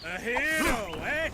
A hero, eh?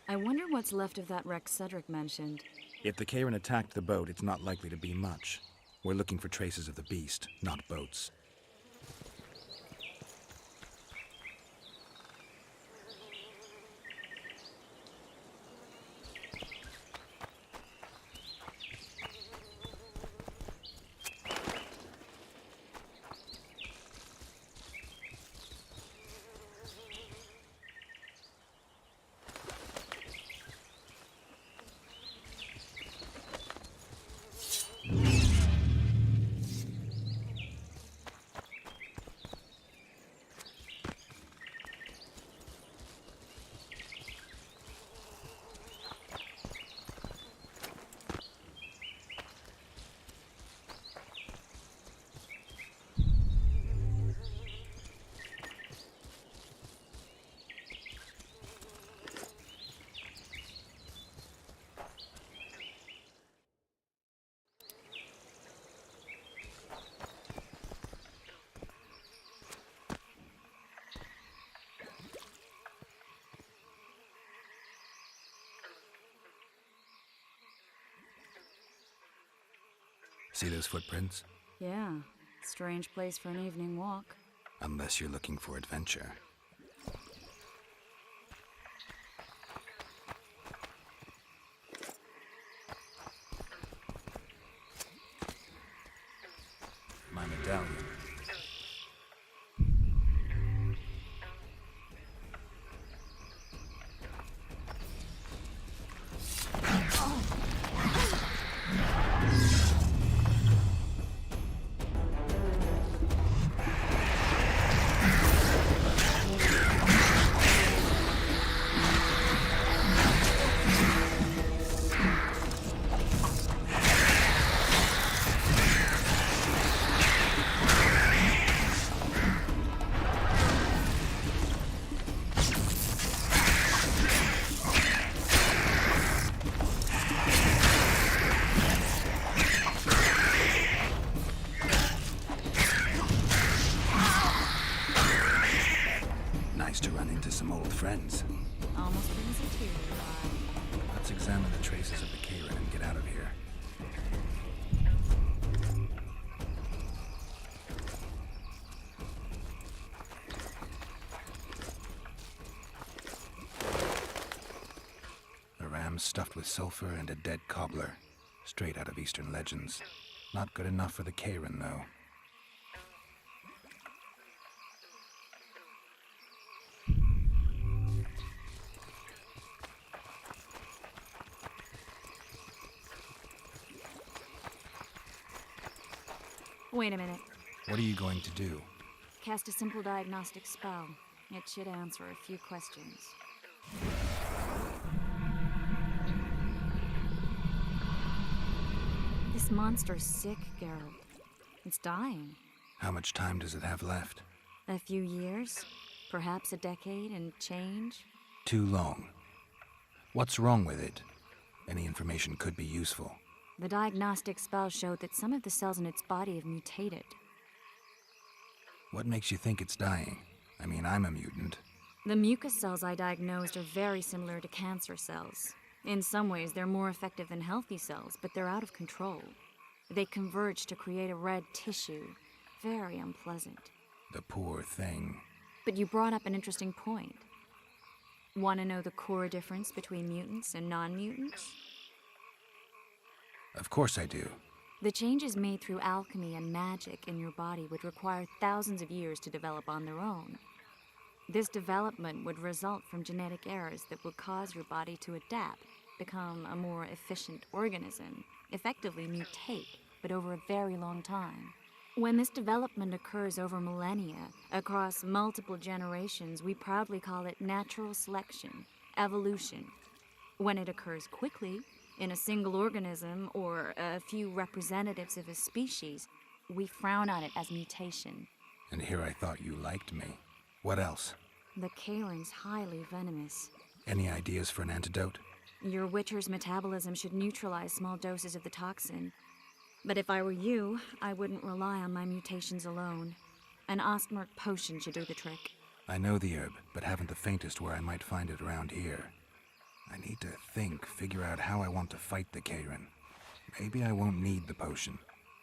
I wonder what's left of that wreck Cedric mentioned. If the Karen attacked the boat, it's not likely to be much. We're looking for traces of the beast, not boats. See those footprints? Yeah, strange place for an evening walk. Unless you're looking for adventure. My medallion. To run into some old friends. Almost brings a tear to your eye. Let's examine the traces of the Karen and get out of here. A ram stuffed with sulfur and a dead cobbler. Straight out of Eastern legends. Not good enough for the Karen, though. Wait a minute. What are you going to do? Cast a simple diagnostic spell. It should answer a few questions. This monster's sick, Geralt. It's dying. How much time does it have left? A few years? Perhaps a decade and change? Too long. What's wrong with it? Any information could be useful. The diagnostic spell showed that some of the cells in its body have mutated. What makes you think it's dying? I mean, I'm a mutant. The mucus cells I diagnosed are very similar to cancer cells. In some ways, they're more effective than healthy cells, but they're out of control. They converge to create a red tissue. Very unpleasant. The poor thing. But you brought up an interesting point. Want to know the core difference between mutants and non-mutants? Of course I do. The changes made through alchemy and magic in your body would require thousands of years to develop on their own. This development would result from genetic errors that would cause your body to adapt, become a more efficient organism, effectively mutate, but over a very long time. When this development occurs over millennia, across multiple generations, we proudly call it natural selection, evolution. When it occurs quickly, in a single organism or a few representatives of a species, we frown on it as mutation. And here I thought you liked me. What else? The Karen's highly venomous. Any ideas for an antidote? Your Witcher's metabolism should neutralize small doses of the toxin. But if I were you, I wouldn't rely on my mutations alone. An Ostmark potion should do the trick. I know the herb, but haven't the faintest where I might find it around here. I need to think, figure out how I want to fight the Karen. Maybe I won't need the potion.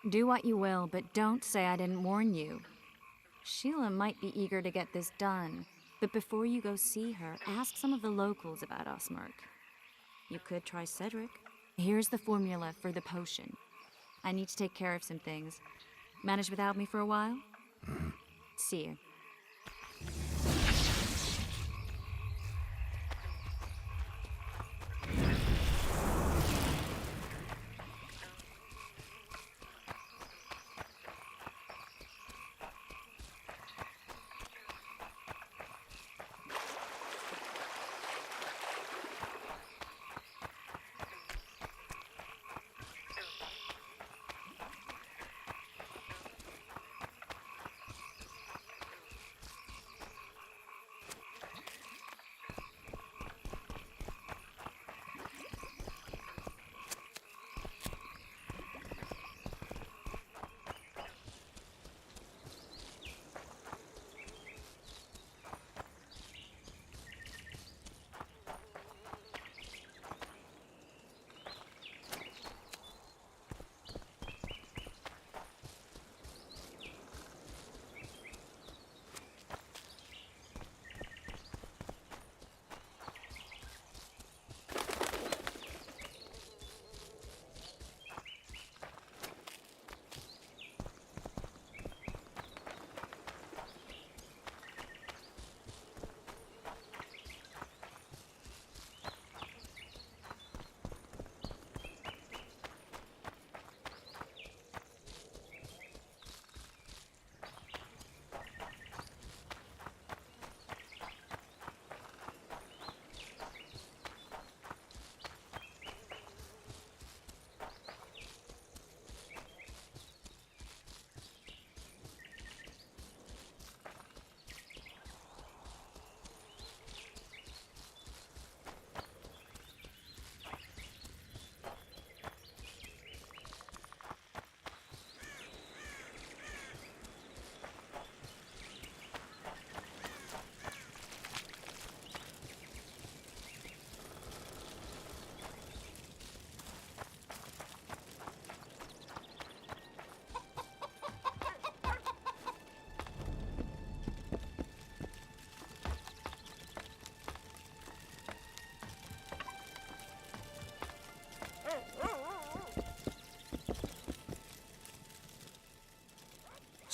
Do what you will, but don't say I didn't warn you. Sheila might be eager to get this done, but before you go see her, ask some of the locals about Ostmark. You could try Cedric. Here's the formula for the potion. I need to take care of some things. Manage without me for a while? Mm-hmm. See you.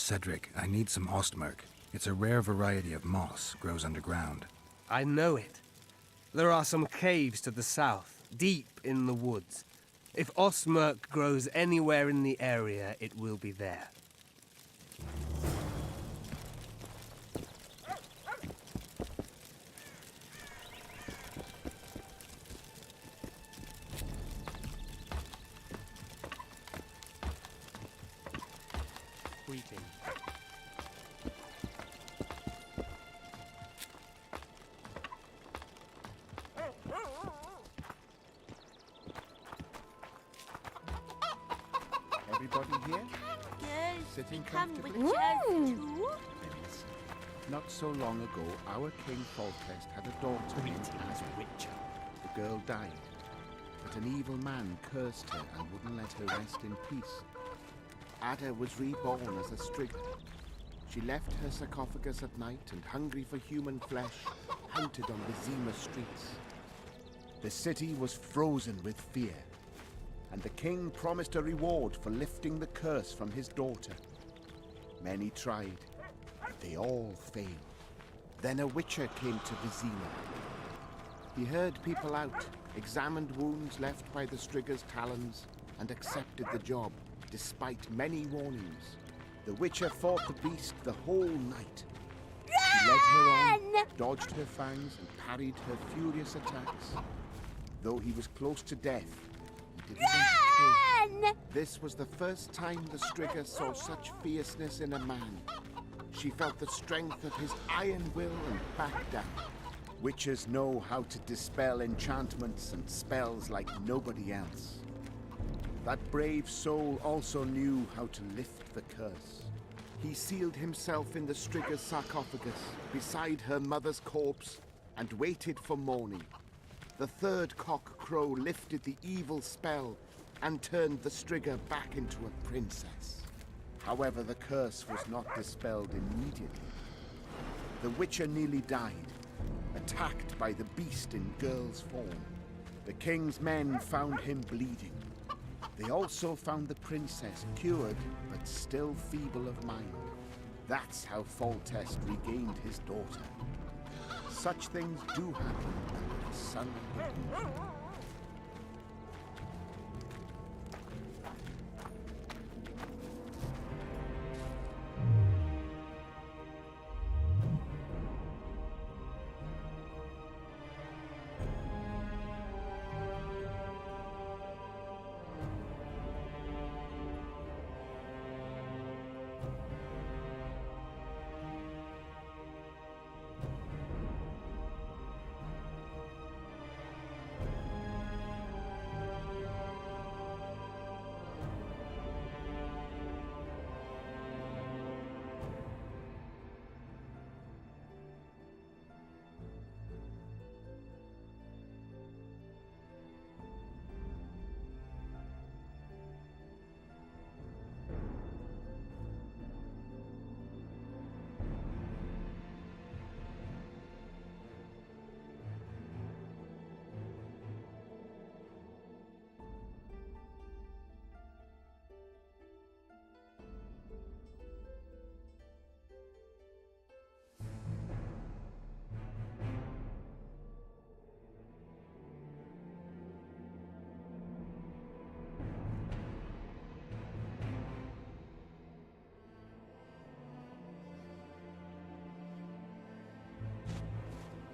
Cedric, I need some ostmerk. It's a rare variety of moss, grows underground. I know it. There are some caves to the south, deep in the woods. If ostmerk grows anywhere in the area, it will be there. Weeping. Everybody here? Girls Sitting become comfortably? witches too? Then listen. Not so long ago, our King Foltest had a daughter named as Witcher. The girl died, but an evil man cursed her and wouldn't let her rest in peace. Ada was reborn as a Striga. She left her sarcophagus at night and, hungry for human flesh, hunted on the Zima streets. The city was frozen with fear, and the king promised a reward for lifting the curse from his daughter. Many tried, but they all failed. Then a witcher came to Vizima. He heard people out, examined wounds left by the Striga's talons, and accepted the job, despite many warnings. The witcher fought the beast the whole night. He led her on, dodged her fangs, and parried her furious attacks. Though he was close to death, he didn't want to kill. This was the first time the Striga saw such fierceness in a man. She felt the strength of his iron will and backed down. Witches know how to dispel enchantments and spells like nobody else. That brave soul also knew how to lift the curse. He sealed himself in the Striga's sarcophagus beside her mother's corpse and waited for morning. The third cock crow lifted the evil spell and turned the Striga back into a princess. However, the curse was not dispelled immediately. The Witcher nearly died, attacked by the beast in girl's form. The king's men found him bleeding. They also found the princess cured, but still feeble of mind. That's how Foltest regained his daughter. Such things do happen under the sun and the moon.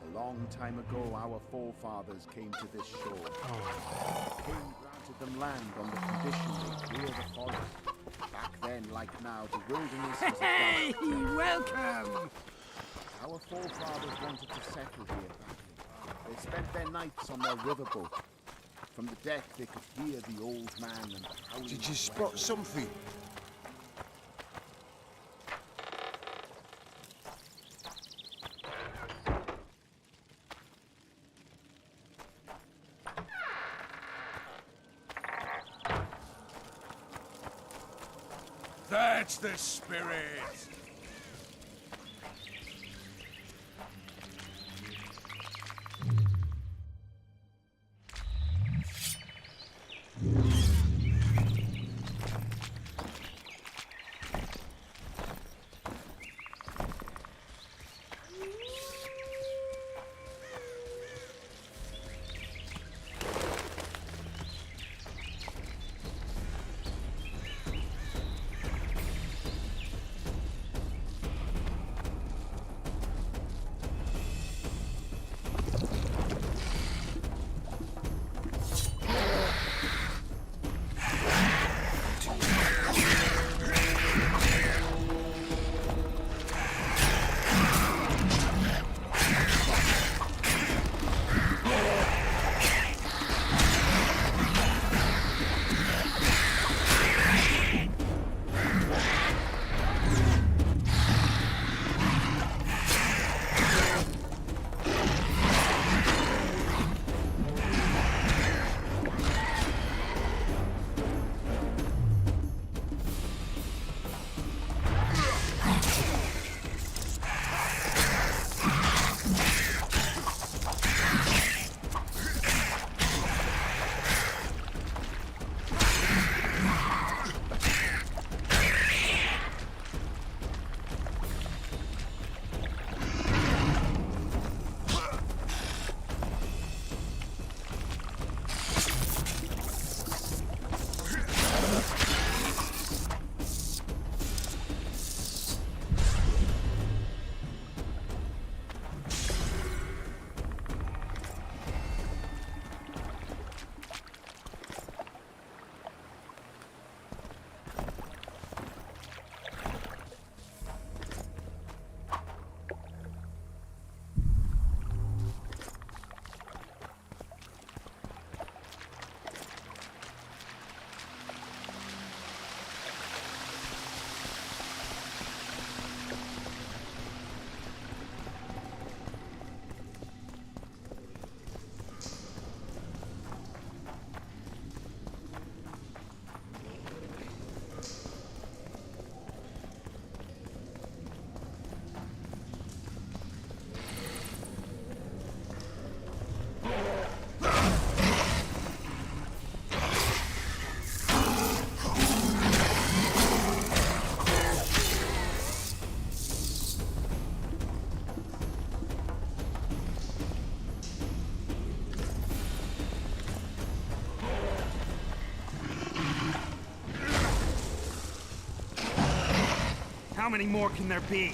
A long time ago, our forefathers came to this shore. The king granted them land on the condition they clear the forest. Back then, like now, the wilderness was a dark Welcome! Our forefathers wanted to settle here badly. They spent their nights on their riverboat. From the deck, they could hear the old man and the howling. Did you spot something? That's the spirit! How many more can there be?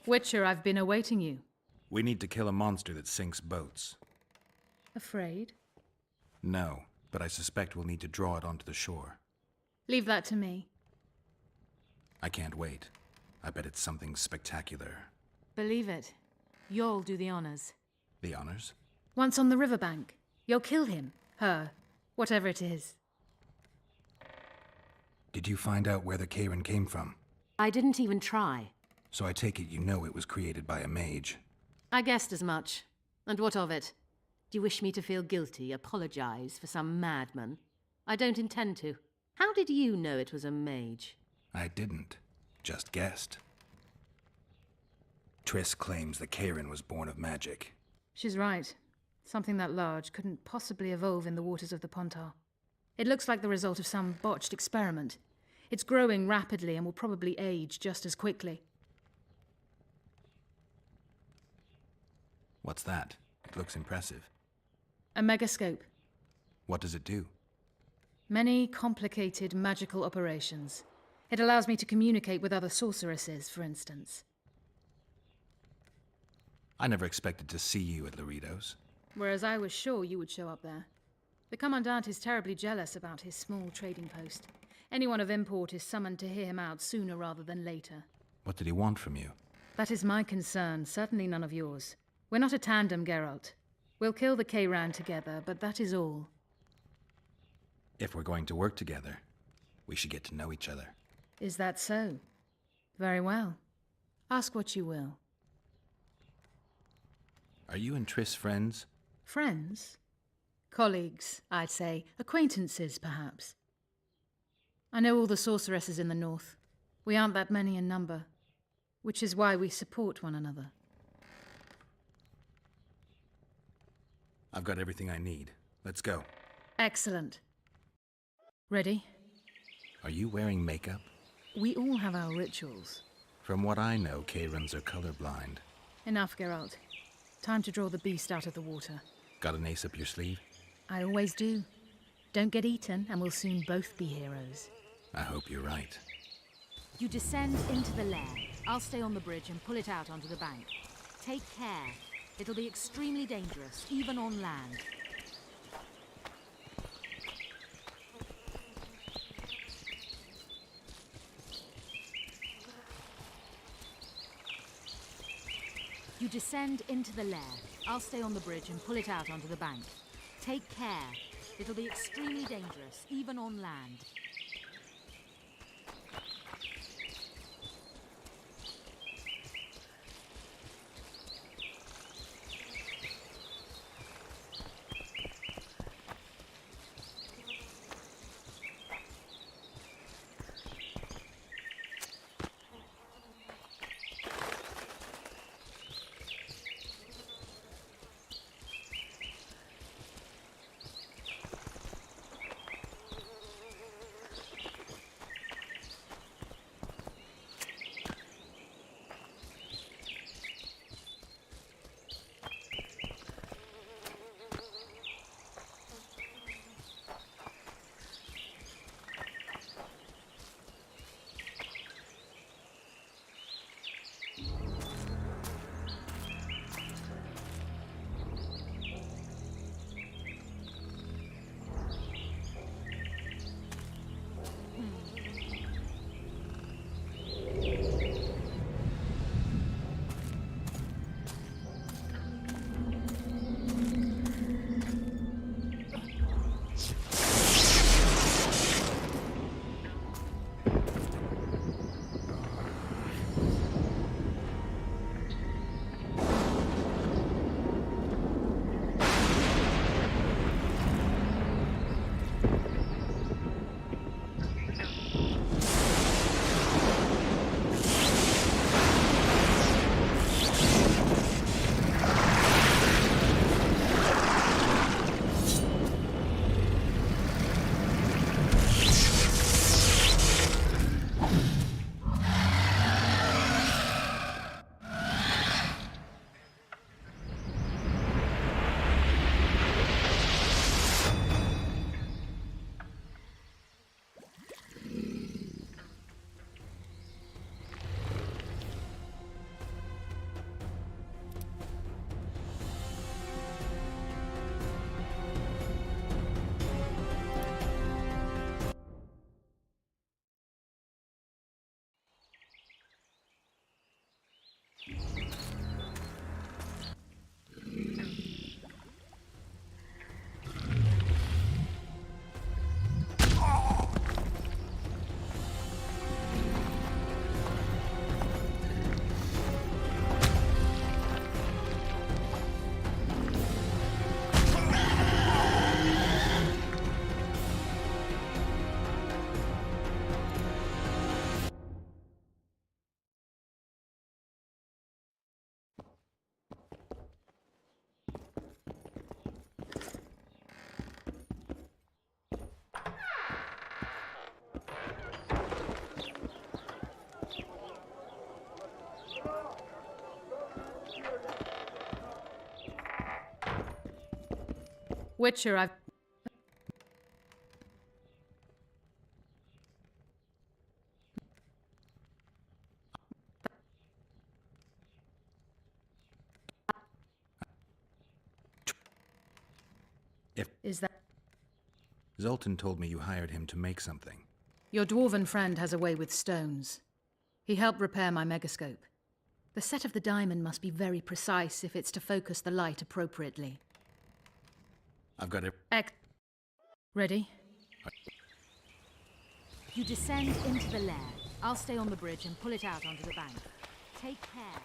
Witcher, I've been awaiting you. We need to kill a monster that sinks boats. Afraid? No, but I suspect we'll need to draw it onto the shore. Leave that to me. I can't wait. I bet it's something spectacular. Believe it. You'll do the honors. The honors? Once on the riverbank, you'll kill him, her, whatever it is. Did you find out where the Karen came from? I didn't even try. So I take it you know it was created by a mage. I guessed as much. And what of it? Do you wish me to feel guilty, apologize for some madman? I don't intend to. How did you know it was a mage? I didn't. Just guessed. Triss claims the Karen was born of magic. She's right. Something that large couldn't possibly evolve in the waters of the Pontar. It looks like the result of some botched experiment. It's growing rapidly and will probably age just as quickly. What's that? It looks impressive. A megascope. What does it do? Many complicated magical operations. It allows me to communicate with other sorceresses, for instance. I never expected to see you at Loritos. Whereas I was sure you would show up there. The Commandant is terribly jealous about his small trading post. Anyone of import is summoned to hear him out sooner rather than later. What did he want from you? That is my concern, certainly none of yours. We're not a tandem, Geralt. We'll kill the Kayran together, but that is all. If we're going to work together, we should get to know each other. Is that so? Very well. Ask what you will. Are you and Triss friends? Friends? Colleagues, I'd say. Acquaintances, perhaps. I know all the sorceresses in the north. We aren't that many in number, which is why we support one another. I've got everything I need. Let's go. Excellent. Ready? Are you wearing makeup? We all have our rituals. From what I know, Karens are colorblind. Enough, Geralt. Time to draw the beast out of the water. Got an ace up your sleeve? I always do. Don't get eaten, and we'll soon both be heroes. I hope you're right. You descend into the lair. I'll stay on the bridge and pull it out onto the bank. Take care. It'll be extremely dangerous, even on land. You descend into the lair. I'll stay on the bridge and pull it out onto the bank. Take care. It'll be extremely dangerous, even on land. Witcher, I've... Is that... Zoltan told me you hired him to make something. Your dwarven friend has a way with stones. He helped repair my megascope. The set of the diamond must be very precise if it's to focus the light appropriately. I've got it. Ready? You descend into the lair. I'll stay on the bridge and pull it out onto the bank. Take care.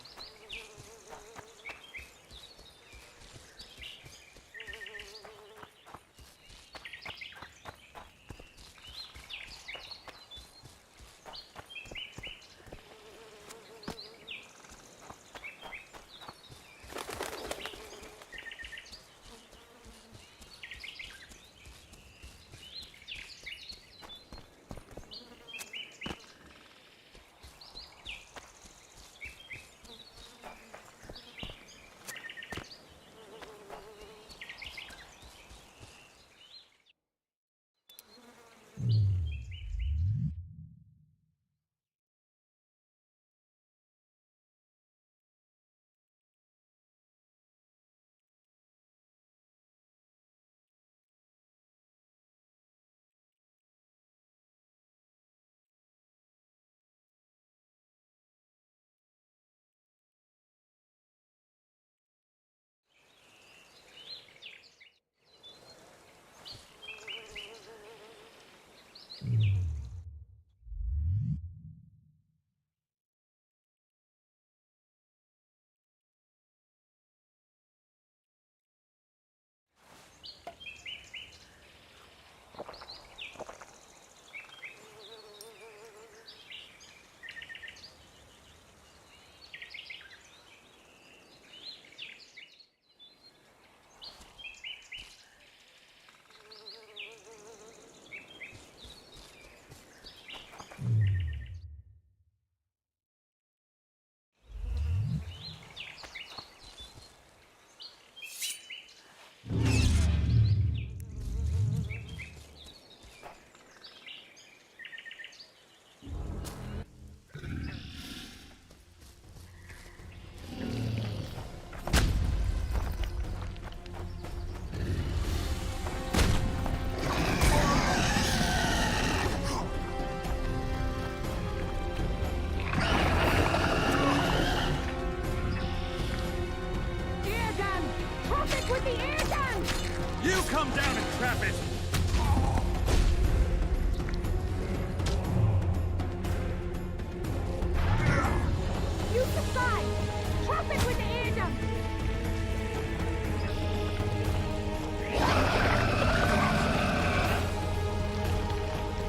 Come down and trap it! Use the side! Trap it with the air gun!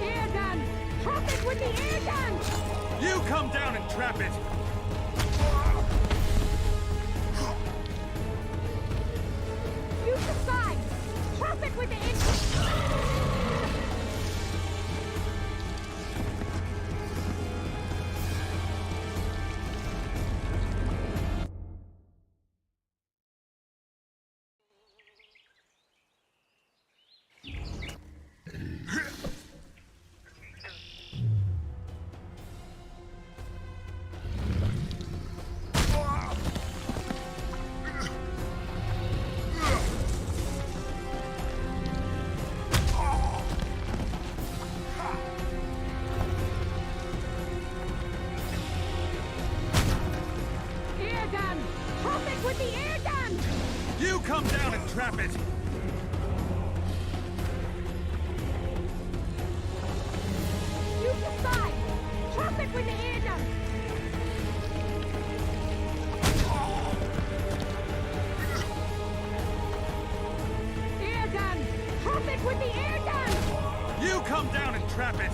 Air gun! Trap it with the air gun! You come down and trap it! Use the side! Trap it with the air come down and trap it! You decide! Trap it with the air gun! Air gun! Trap it with the air gun! You come down and trap it!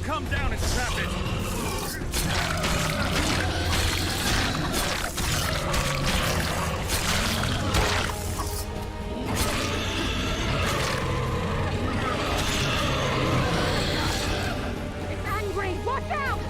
come down and trap it! It's angry! Watch out!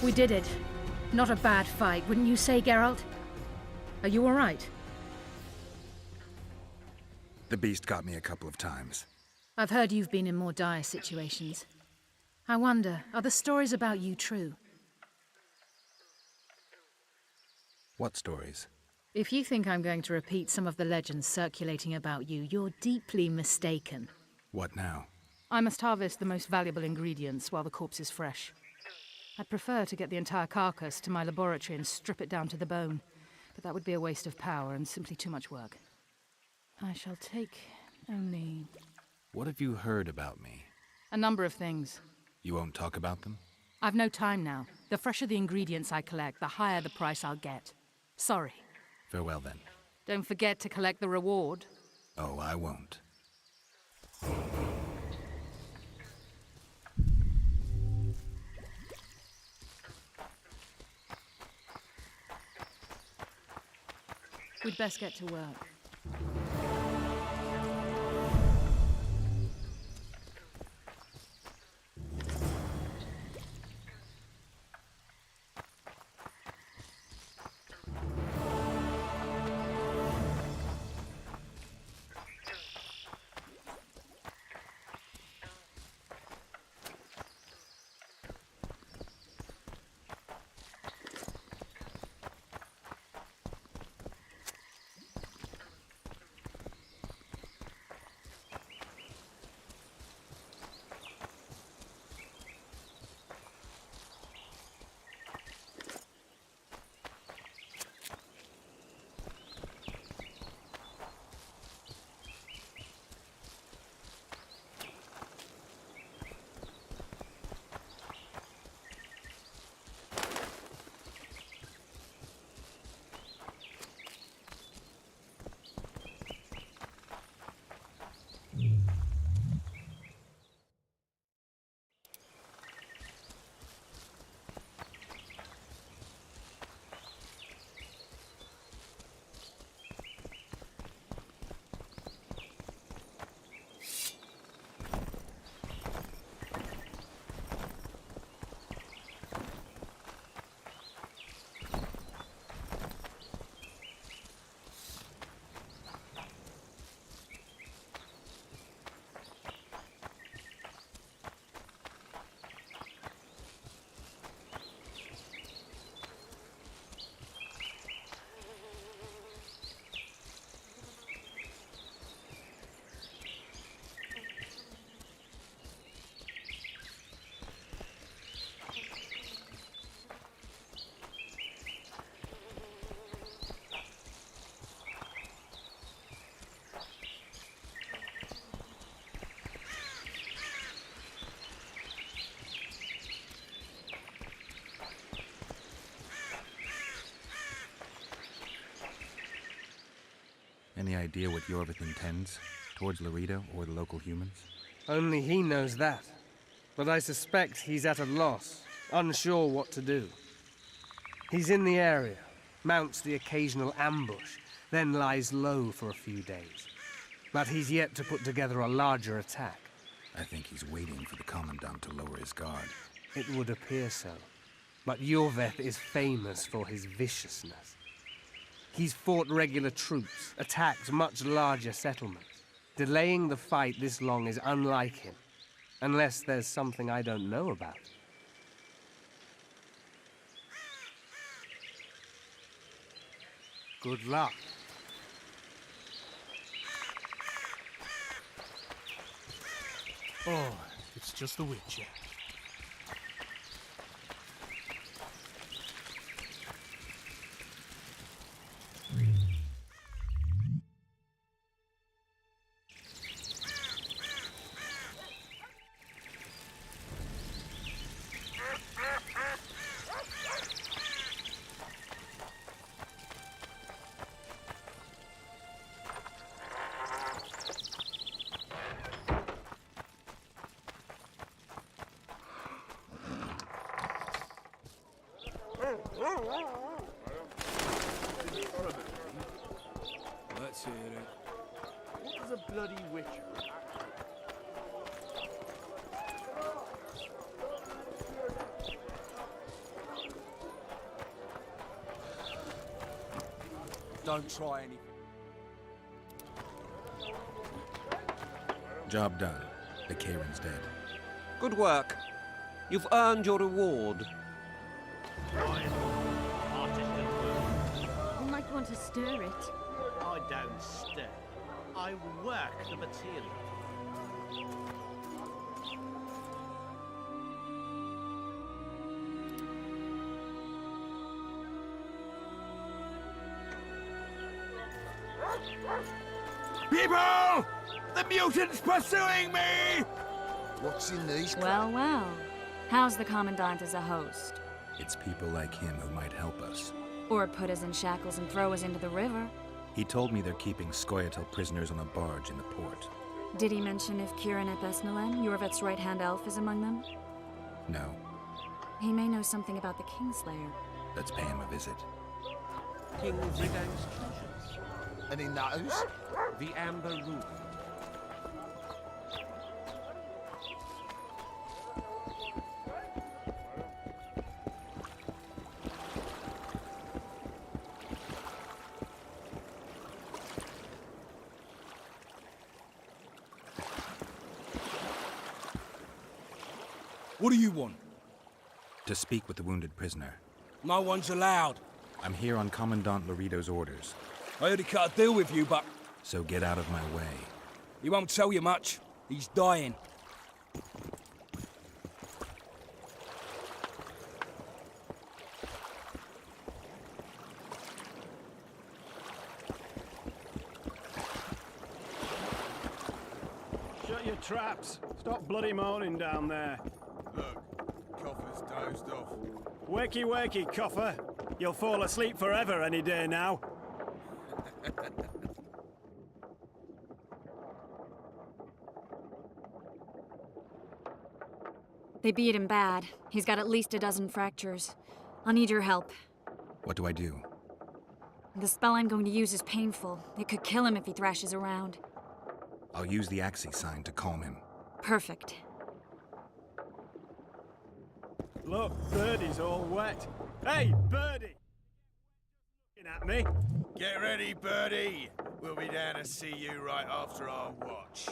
We did it. Not a bad fight, wouldn't you say, Geralt? Are you all right? The beast got me a couple of times. I've heard you've been in more dire situations. I wonder, are the stories about you true? What stories? If you think I'm going to repeat some of the legends circulating about you, you're deeply mistaken. What now? I must harvest the most valuable ingredients while the corpse is fresh. I'd prefer to get the entire carcass to my laboratory and strip it down to the bone, but that would be a waste of power and simply too much work. I shall take only... What have you heard about me? a number of things. You won't talk about them? I've no time now. The fresher the ingredients I collect, the higher the price I'll get. Sorry. Farewell then. Don't forget to collect the reward. Oh, I won't. We'd best get to work. Any idea what Yorvith intends towards Laredo or the local humans? Only he knows that. But I suspect he's at a loss, unsure what to do. He's in the area, mounts the occasional ambush, then lies low for a few days. But he's yet to put together a larger attack. I think he's waiting for the Commandant to lower his guard. It would appear so. But Yorvith is famous for his viciousness. He's fought regular troops, attacked much larger settlements. Delaying the fight this long is unlike him, unless there's something I don't know about. Good luck. Oh, it's just the Witcher. Let's hear it. What does a bloody witcher? Don't try anything. Job done. The Kayron's dead. Good work. You've earned your reward. to stir it. I don't stir. I work the material. People! The mutant's pursuing me! What's in these? Well, well. How's the Commandant as a host? It's people like him who might help us. Or put us in shackles and throw us into the river. He told me they're keeping Scoia'tael prisoners on a barge in the port. Did he mention if Kieran ep Esnalen, Yorveth's right-hand elf, is among them? No. He may know something about the Kingslayer. Let's pay him a visit. King Zidan's treasures. Any knows? The Amber Ruby. What do you want? To speak with the wounded prisoner. No one's allowed. I'm here on Commandant Laredo's orders. I already cut a deal with you, but So get out of my way. he won't tell you much. He's dying. Shut your traps. Stop bloody moaning down there. Look, Coffer's dozed off. Wakey, wakey, Coffer. You'll fall asleep forever any day now. They beat him bad. He's got at least a dozen fractures. I'll need your help. What do I do? The spell I'm going to use is painful. It could kill him if he thrashes around. I'll use the Axii sign to calm him. Perfect. Look, Birdie's all wet. Hey, Birdie! Looking at me? Get ready, Birdie. We'll be down to see you right after our watch.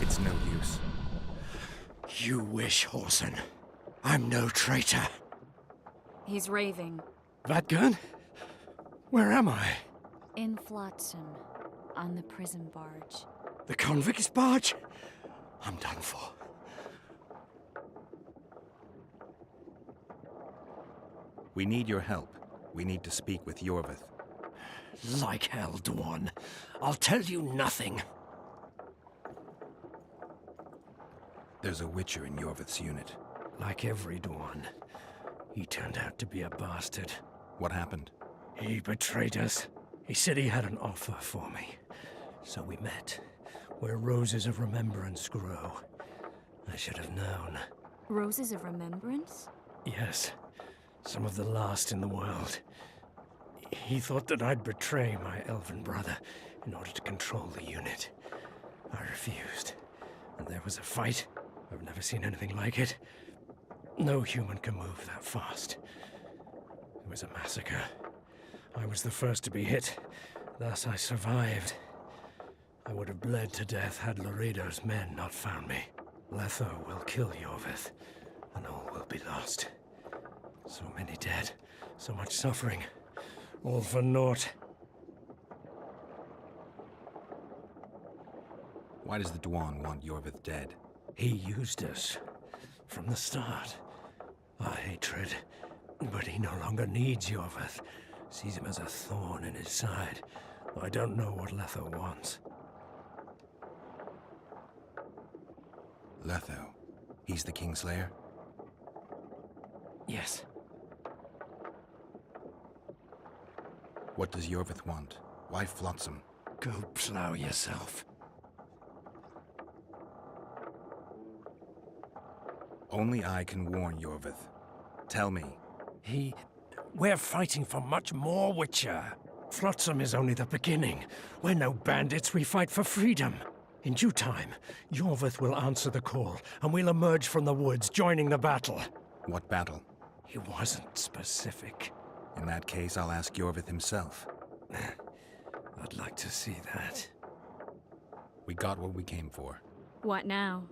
It's no use. You wish, Horson. I'm no traitor. He's raving. Vadgun? Where am I? In Flotsam, on the prison barge. The convict's barge? I'm done for. We need your help. We need to speak with Yorveth. Like hell, Dwan. I'll tell you nothing. There's a Witcher in Yorveth's unit. Like every Dwan. He turned out to be a bastard. What happened? He betrayed us. He said he had an offer for me. So we met, where roses of remembrance grow. I should have known. Roses of Remembrance? Yes, some of the last in the world. He thought that I'd betray my elven brother in order to control the unit. I refused, and there was a fight. I've never seen anything like it. No human can move that fast. It was a massacre. I was the first to be hit, thus I survived. I would have bled to death had Laredo's men not found me. Letho will kill Yorveth, and all will be lost. So many dead, so much suffering, all for naught. Why does the Dwan want Yorveth dead? He used us from the start. Our hatred. But he no longer needs Yorveth. Sees him as a thorn in his side. I don't know what Letho wants. Letho. He's the Kingslayer? Yes. What does Yorveth want? Why Flotsam? Go plow yourself. Only I can warn Yorveth. Tell me. We're fighting for much more, Witcher. Flotsam is only the beginning. We're no bandits, we fight for freedom. In due time, Yorveth will answer the call, and we'll emerge from the woods, joining the battle. What battle? He wasn't specific. In that case, I'll ask Yorveth himself. I'd like to see that. We got what we came for. What now?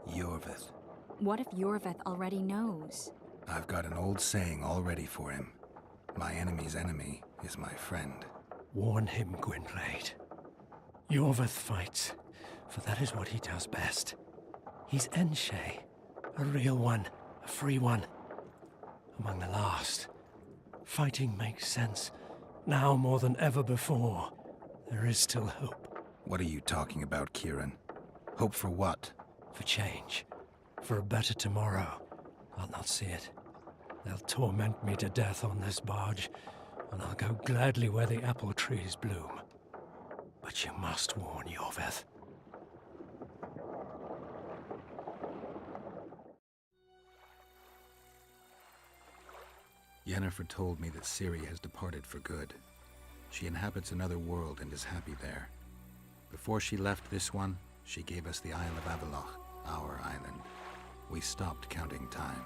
Yorvith. What if Yorvith already knows? I've got an old saying all ready for him. My enemy's enemy is my friend. Warn him, Gwynblade. Yorvith fights, for that is what he does best. He's Enshe, a real one, a free one. Among the last. Fighting makes sense. Now more than ever before. There is still hope. What are you talking about, Kieran? Hope for what? For change. For a better tomorrow. I'll not see it. They'll torment me to death on this barge, and I'll go gladly where the apple trees bloom. But you must warn Yorvith. Yennefer told me that Ciri has departed for good. She inhabits another world and is happy there. Before she left this one, she gave us the Isle of Avalok, our island. We stopped counting time.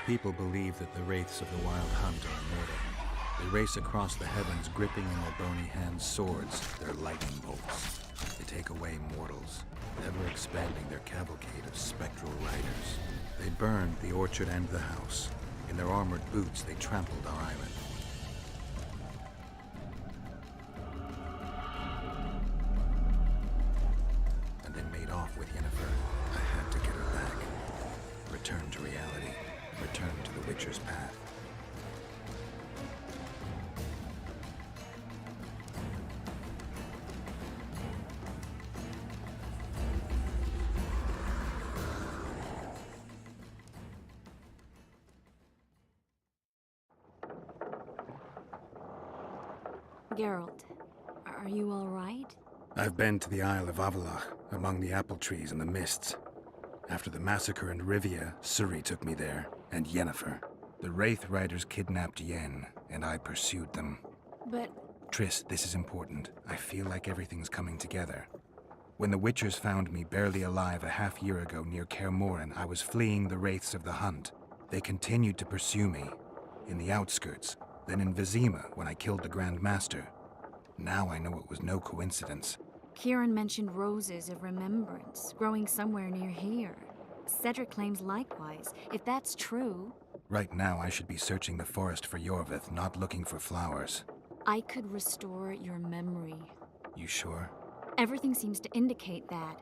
People believe that the wraiths of the Wild Hunt are immortal. They race across the heavens, gripping in their bony hands swords, their lightning bolts. They take away mortals, ever expanding their cavalcade of spectral riders. They burned the orchard and the house. In their armored boots, they trampled our island. And then made off with Yennefer. I had to get her back. Return to reality. Return to the Witcher's path. Geralt, are you all right? I've been to the Isle of Avalok, among the apple trees and the mists. After the massacre in Rivia, Ciri took me there, and Yennefer. The Wraith Riders kidnapped Yen, and I pursued them. But... Triss, this is important. I feel like everything's coming together. When the Witchers found me barely alive a half-year ago near Kaer Morhen, I was fleeing the Wraiths of the Hunt. They continued to pursue me, in the outskirts, then in Vizima when I killed the Grand Master. Now I know it was no coincidence. Kieran mentioned roses of remembrance, growing somewhere near here. Cedric claims likewise. If that's true... Right now I should be searching the forest for Yorvith, not looking for flowers. I could restore your memory. You sure? Everything seems to indicate that.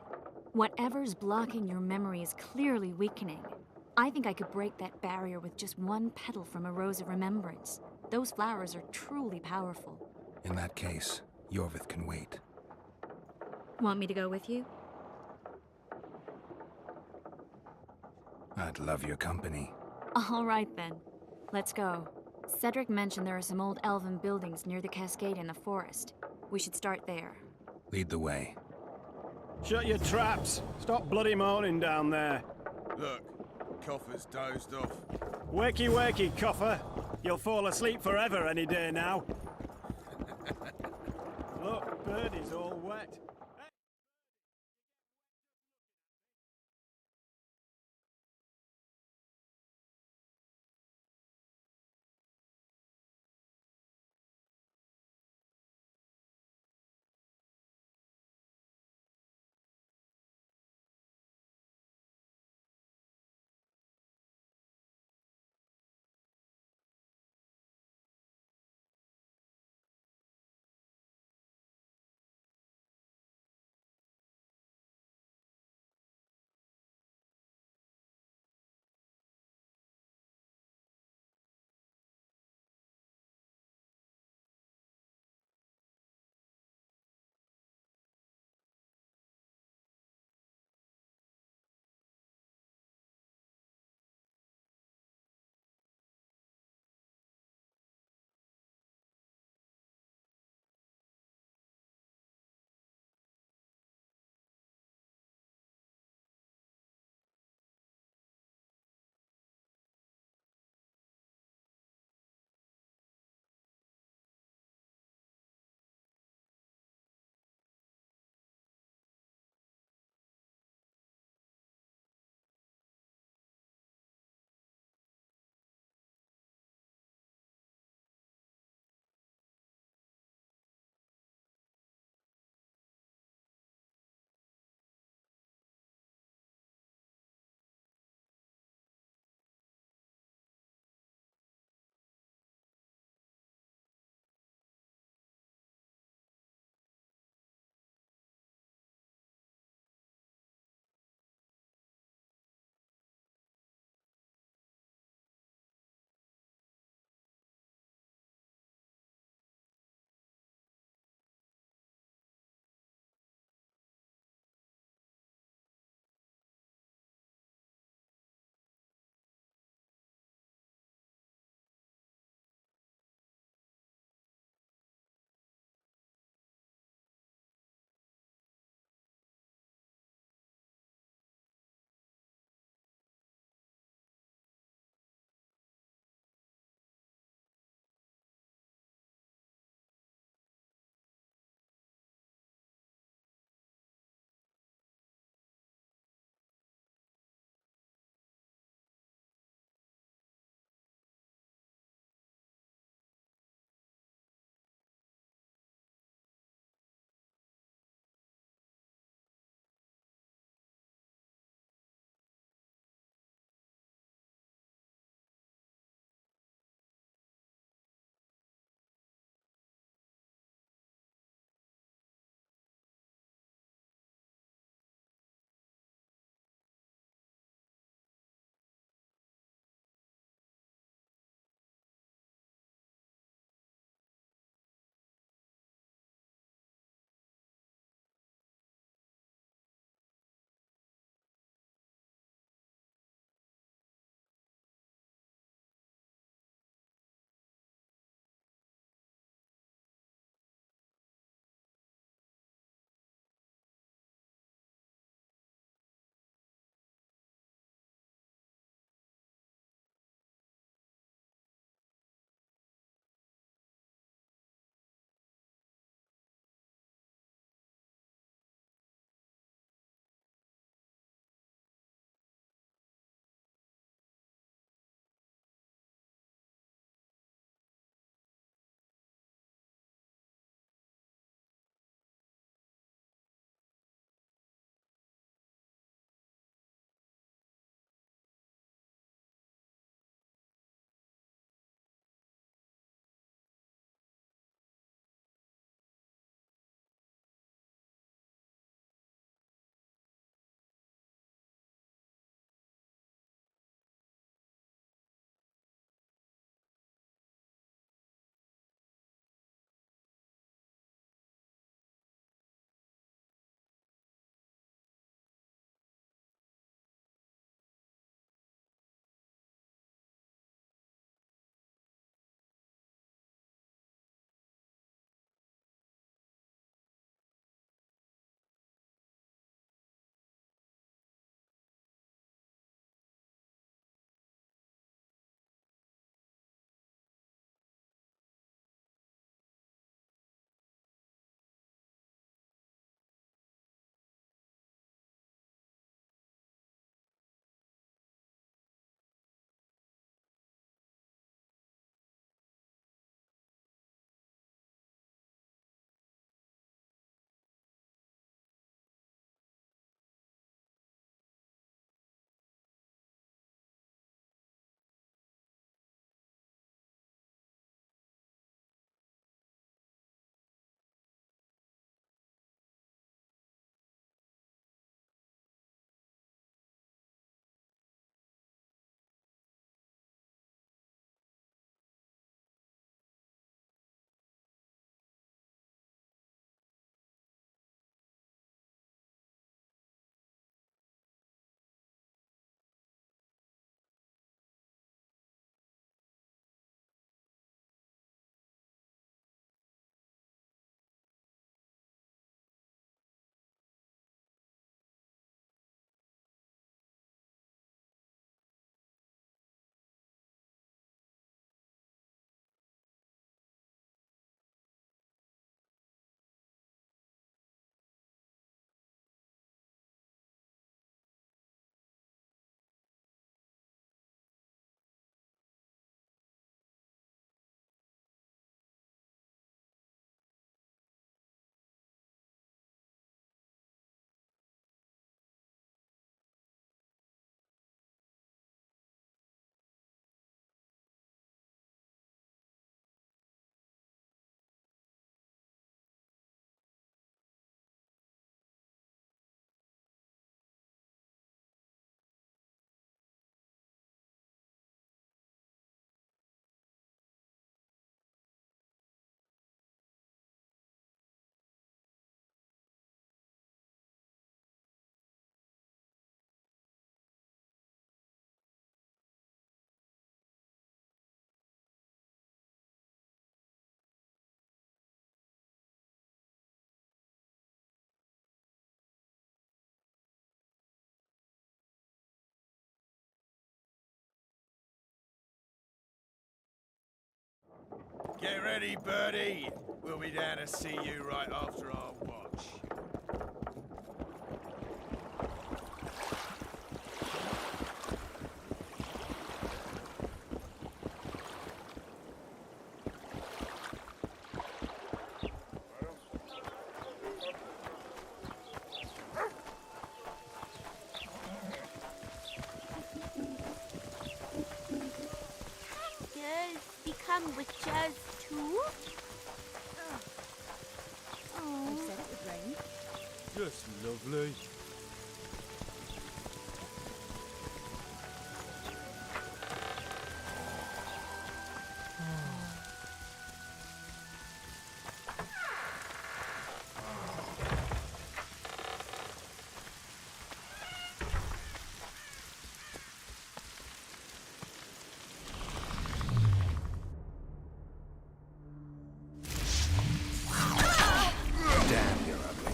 Whatever's blocking your memory is clearly weakening. I think I could break that barrier with just one petal from a rose of remembrance. Those flowers are truly powerful. In that case, Yorvith can wait. Want me to go with you? I'd love your company. All right then. Let's go. Cedric mentioned there are some old elven buildings near the cascade in the forest. We should start there. Lead the way. Shut your traps! Stop bloody moaning down there. Look, Coffer's dozed off. Wakey, wakey, Coffer. You'll fall asleep forever any day now. Look, Birdie's all wet. Get ready, Birdie. We'll be down to see you right after our watch. Girls become witches too? Oh. I said it would rain. Just lovely. Damn, you're ugly.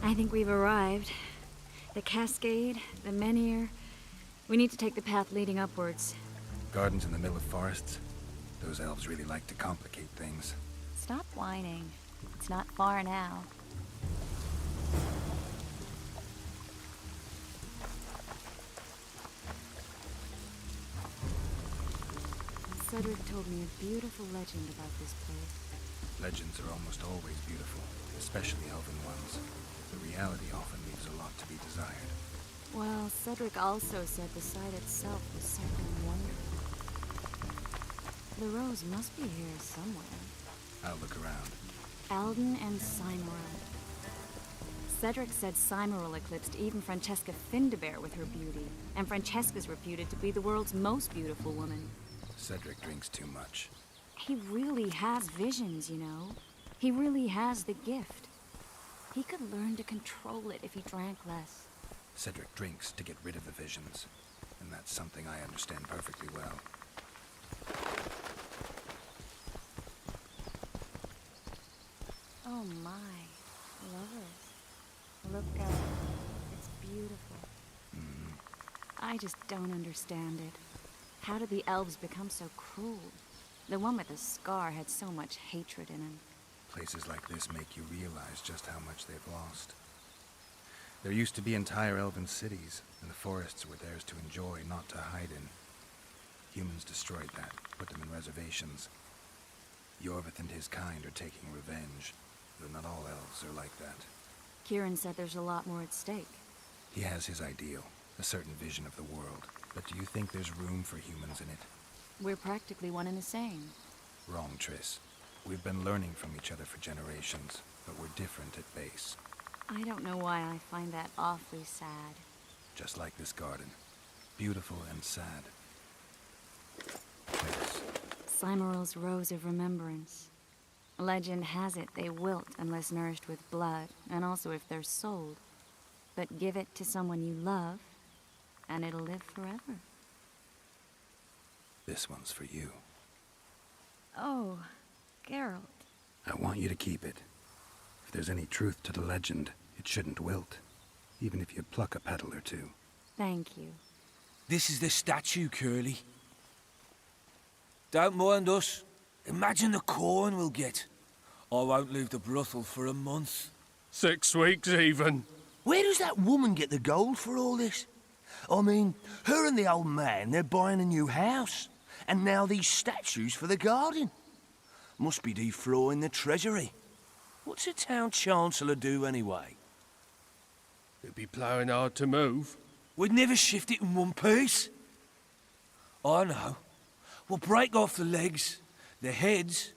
I think we've arrived. The cascade, the menhir. We need to take the path leading upwards. Gardens in the middle of forests. Those elves really like to complicate things. Stop whining. It's not far now. Cedric told me a beautiful legend about this place. Legends are almost always beautiful, especially elven ones. The reality often leaves a lot to be desired. Well, Cedric also said the site itself was something wonderful. The rose must be here somewhere. I'll look around. Alden and Cymoril. Cedric said Cymoril eclipsed even Francesca Findabair with her beauty, and Francesca's reputed to be the world's most beautiful woman. Cedric drinks too much. He really has visions, you know. He really has the gift. He could learn to control it if he drank less. Cedric drinks to get rid of the visions, and that's something I understand perfectly well. Oh my, lovers. Look out. It's beautiful. I just don't understand it. How did the elves become so cruel? The one with the scar had so much hatred in him. Places like this make you realize just how much they've lost. There used to be entire elven cities, and the forests were theirs to enjoy, not to hide in. Humans destroyed that, put them in reservations. Yorvith and his kind are taking revenge, though not all elves are like that. Kieran said there's a lot more at stake. He has his ideal, a certain vision of the world. But do you think there's room for humans in it? We're practically one and the same. Wrong, Triss. We've been learning from each other for generations, but we're different at base. I don't know why I find that awfully sad. Just like this garden. Beautiful and sad. Triss. Cymoril's Rose of Remembrance. Legend has it they wilt unless nourished with blood, and also if they're sold. But give it to someone you love, and it'll live forever. This one's for you. Oh, Geralt. I want you to keep it. If there's any truth to the legend, it shouldn't wilt, even if you pluck a petal or two. Thank you. This is the statue, Curly. Don't mind us. Imagine the corn we'll get. I won't leave the brothel for a month. 6 weeks even. Where does that woman get the gold for all this? I mean, her and the old man, they're buying a new house. And now these statues for the garden. Must be defraying the treasury. What's a town chancellor do anyway? It'd be ploughing hard to move. We'd never shift it in one piece. I know. We'll break off the legs, the heads,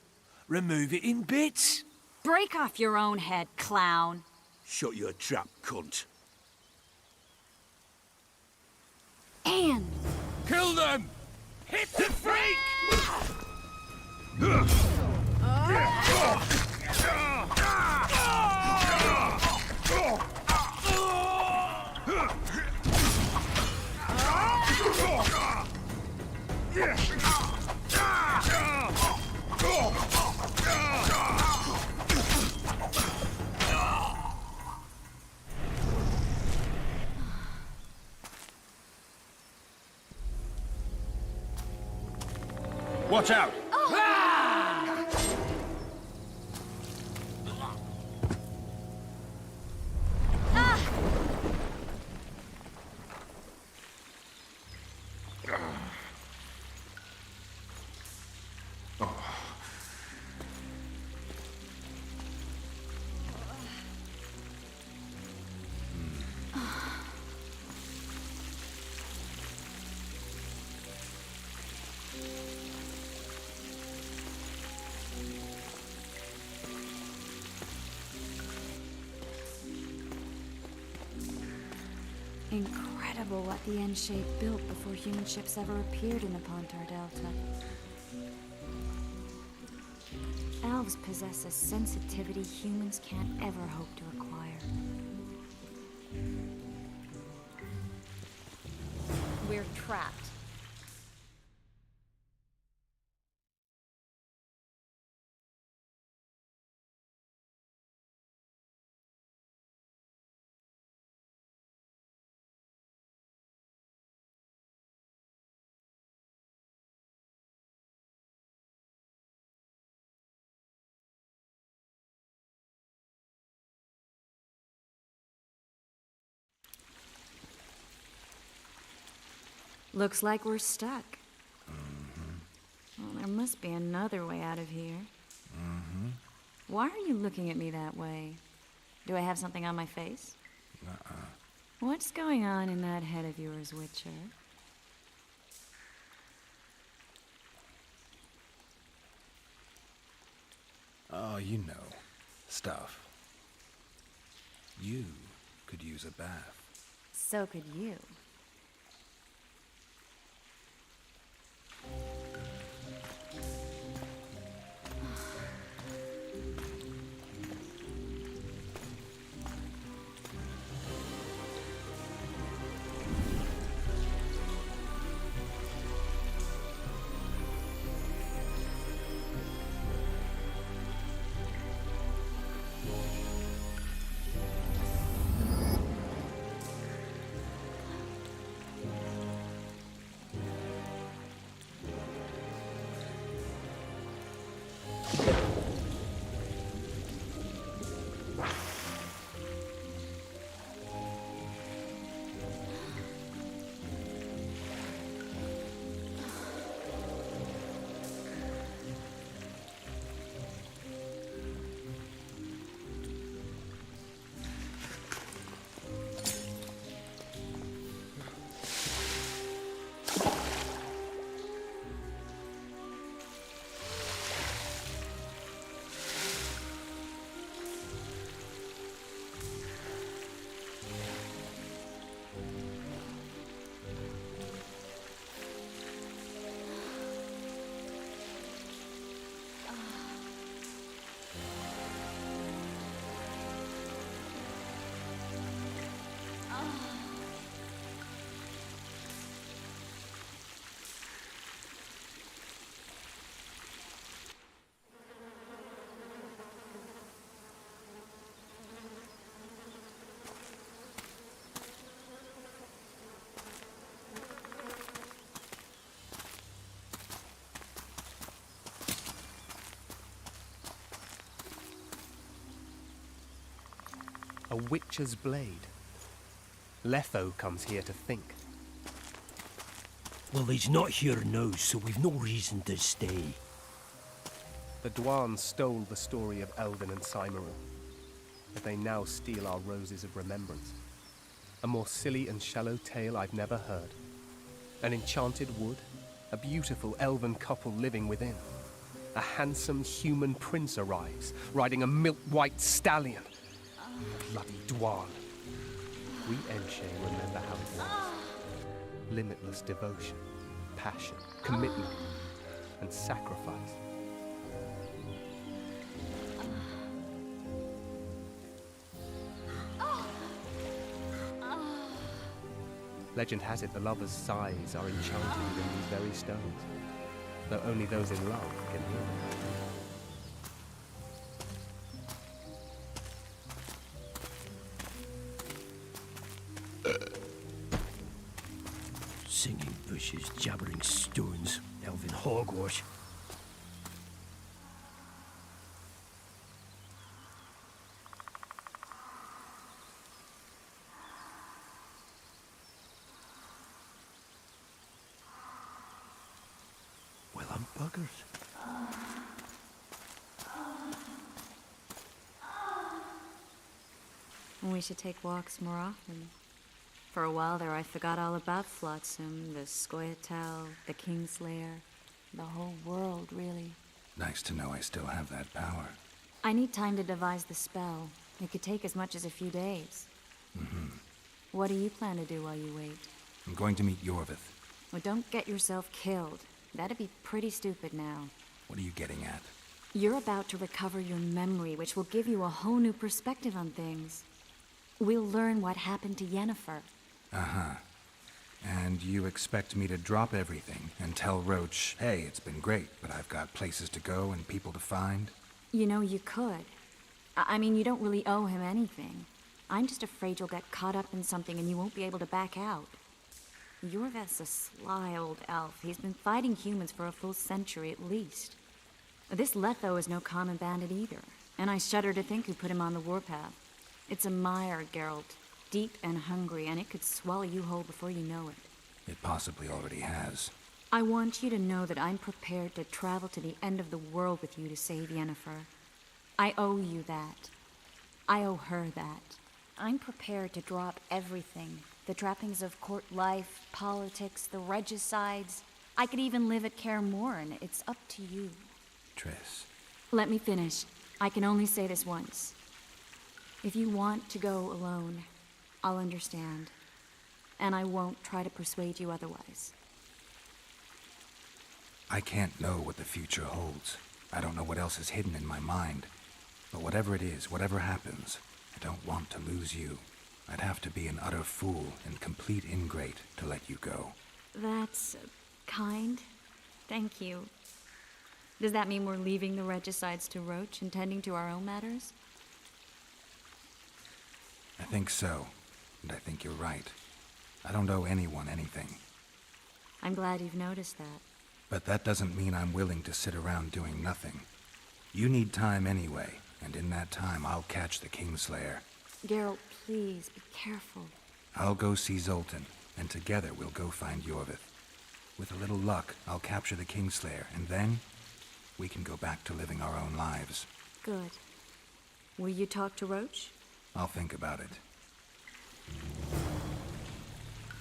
remove it in bits. Break off your own head, clown. Shut your trap, cunt. And... Kill them! Hit the freak! Watch out! Incredible what the N-shape built before human ships ever appeared in the Pontar Delta. Elves possess a sensitivity humans can't ever hope to acquire. We're trapped. Looks like we're stuck. Well, there must be another way out of here. Why are you looking at me that way? Do I have something on my face? What's going on in that head of yours, Witcher? Oh, you know. Stuff. You could use a bath. So could you. A witcher's blade. Letho comes here to think. Well, he's not here now, so we've no reason to stay. The Dwan stole the story of Elvin and Cymru, but they now steal our roses of remembrance. A more silly and shallow tale I've never heard. An enchanted wood, a beautiful elven couple living within. A handsome human prince arrives, riding a milk-white stallion. Bloody Dwan. We Enshe remember how it was. Limitless devotion, passion, commitment, and sacrifice. Legend has it the lovers' sighs are enchanted within these very stones, though only those in love can hear them. Singing bushes, jabbering stones, elven hogwash. Well, I'm buggers. We should take walks more often. For a while there, I forgot all about Flotsam, the Scoia'tael, the Kingslayer, the whole world, really. Nice to know I still have that power. I need time to devise the spell. It could take as much as a few days. What do you plan to do while you wait? I'm going to meet Yorvith. Well, don't get yourself killed. That'd be pretty stupid now. What are you getting at? You're about to recover your memory, which will give you a whole new perspective on things. We'll learn what happened to Yennefer. Uh-huh. And you expect me to drop everything and tell Roach, hey, it's been great, but I've got places to go and people to find? You know, you could. I mean, you don't really owe him anything. I'm just afraid you'll get caught up in something and you won't be able to back out. Yorvith's a sly old elf. He's been fighting humans for a full century at least. This Letho is no common bandit either, and I shudder to think who put him on the warpath. It's a mire, Geralt. Deep and hungry, and it could swallow you whole before you know it. It possibly already has. I want you to know that I'm prepared to travel to the end of the world with you to save Yennefer. I owe you that. I owe her that. I'm prepared to drop everything. The trappings of court life, politics, the regicides. I could even live at Kaer Morhen. It's up to you. Triss. Let me finish. I can only say this once. If you want to go alone, I'll understand. And I won't try to persuade you otherwise. I can't know what the future holds. I don't know what else is hidden in my mind. But whatever it is, whatever happens, I don't want to lose you. I'd have to be an utter fool and complete ingrate to let you go. That's kind. Thank you. Does that mean we're leaving the regicides to Roach and tending to our own matters? I think so. And I think you're right. I don't owe anyone anything. I'm glad you've noticed that. But that doesn't mean I'm willing to sit around doing nothing. You need time anyway, and in that time I'll catch the Kingslayer. Geralt, please, be careful. I'll go see Zoltan, and together we'll go find Yorvith. With a little luck, I'll capture the Kingslayer, and then we can go back to living our own lives. Good. Will you talk to Roach? I'll think about it.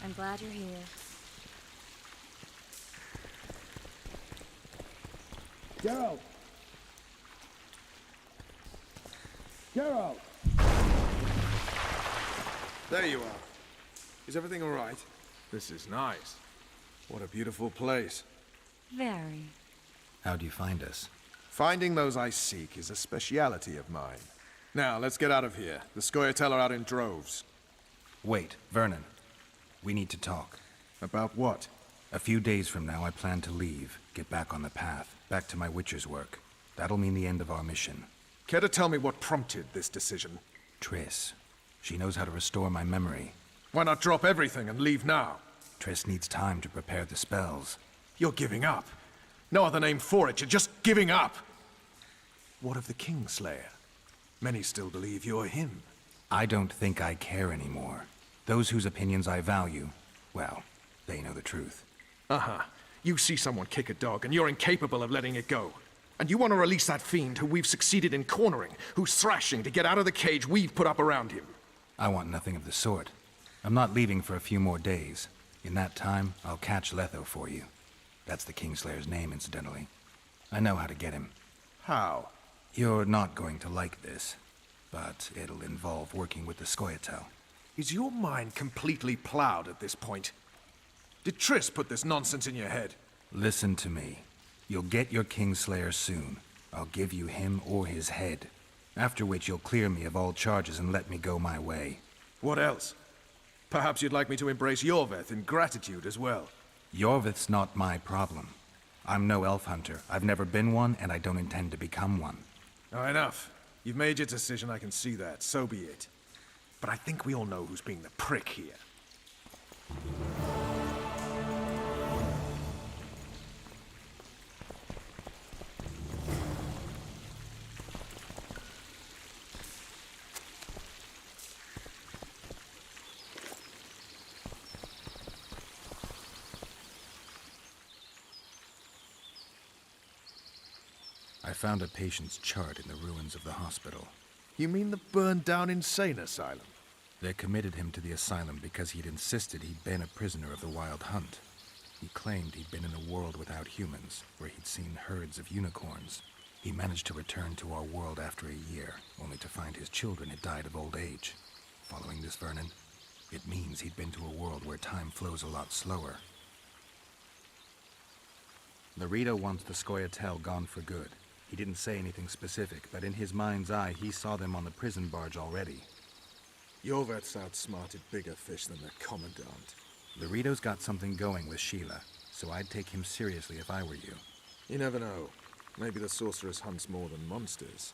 I'm glad you're here. Geralt! Geralt! There you are. Is everything all right? This is nice. What a beautiful place. Very. How'd you find us? Finding those I seek is a speciality of mine. Now, let's get out of here. The Scoia'tael are out in droves. Wait, Vernon. We need to talk. About what? A few days from now, I plan to leave, get back on the path, back to my Witcher's work. That'll mean the end of our mission. Care to tell me what prompted this decision? Triss. She knows how to restore my memory. Why not drop everything and leave now? Triss needs time to prepare the spells. You're giving up. No other name for it. You're just giving up. What of the Kingslayer? Many still believe you're him. I don't think I care anymore. Those whose opinions I value, well, they know the truth. Uh-huh. You see someone kick a dog, and you're incapable of letting it go. And you want to release that fiend who we've succeeded in cornering, who's thrashing to get out of the cage we've put up around him. I want nothing of the sort. I'm not leaving for a few more days. In that time, I'll catch Letho for you. That's the Kingslayer's name, incidentally. I know how to get him. How? You're not going to like this, but it'll involve working with the Scoia'tael. Is your mind completely plowed at this point? Did Triss put this nonsense in your head? Listen to me. You'll get your Kingslayer soon. I'll give you him or his head. After which you'll clear me of all charges and let me go my way. What else? Perhaps you'd like me to embrace Yorveth in gratitude as well. Yorveth's not my problem. I'm no elf hunter. I've never been one, and I don't intend to become one. Oh, enough. You've made your decision, I can see that. So be it. But I think we all know who's being the prick here. I found a patient's chart in the ruins of the hospital. You mean the burned-down insane asylum? They committed him to the asylum because he'd insisted he'd been a prisoner of the Wild Hunt. He claimed he'd been in a world without humans, where he'd seen herds of unicorns. He managed to return to our world after a year, only to find his children had died of old age. Following this, Vernon, it means he'd been to a world where time flows a lot slower. Larito wants the Scoia'tael gone for good. He didn't say anything specific, but in his mind's eye, he saw them on the prison barge already. Yorveth's outsmarted bigger fish than the Commandant. Larito's got something going with Sheila, so I'd take him seriously if I were you. You never know. Maybe the sorceress hunts more than monsters.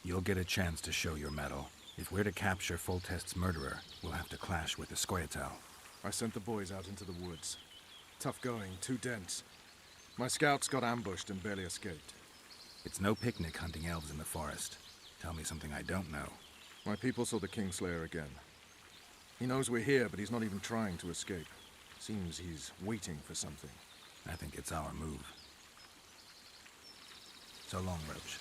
You'll get a chance to show your mettle. If we're to capture Foltest's murderer, we'll have to clash with the Scoia'tael. I sent the boys out into the woods. Tough going, too dense. My scouts got ambushed and barely escaped. It's no picnic hunting elves in the forest. Tell me something I don't know. My people saw the Kingslayer again. He knows we're here, but he's not even trying to escape. Seems he's waiting for something. I think it's our move. So long, Roach.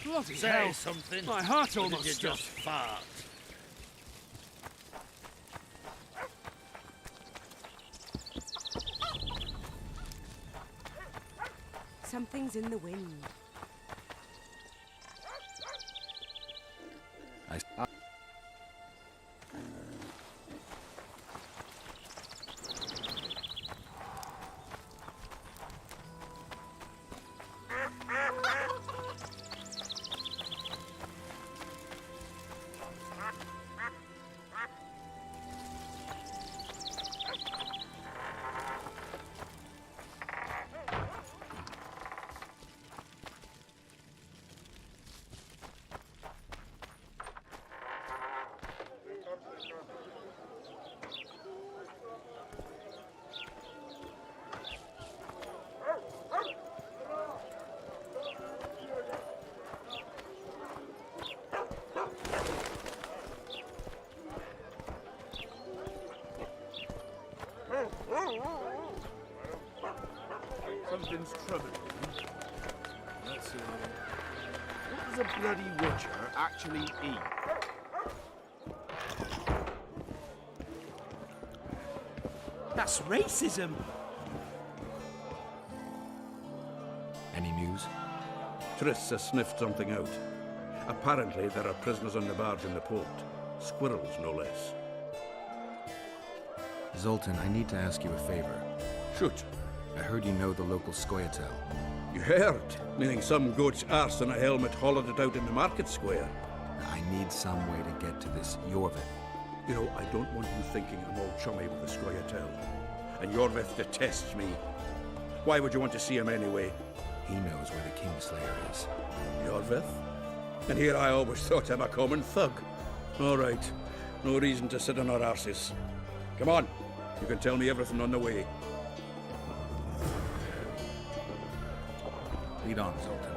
Bloody Say hell. something. My heart Or almost did you stopped. just fart? Something's in the wind. Something's troubling me. Let's see. What does a bloody witcher actually eat? That's racism. Any news? Triss has sniffed something out. Apparently, there are prisoners on the barge in the port. Squirrels, no less. Zoltan, I need to ask you a favor. Shoot. I heard you know the local Skoyatel. You heard? Meaning some goat's arse and a helmet hollowed it out in the market square. I need some way to get to this Yorvith. You know, I don't want you thinking I'm all chummy with the Skoyatel. And Yorvith detests me. Why would you want to see him anyway? He knows where the Kingslayer is. Yorvith? And here I always thought him a common thug. All right. No reason to sit on our arses. Come on. You can tell me everything on the way. Lead on, Zoltan.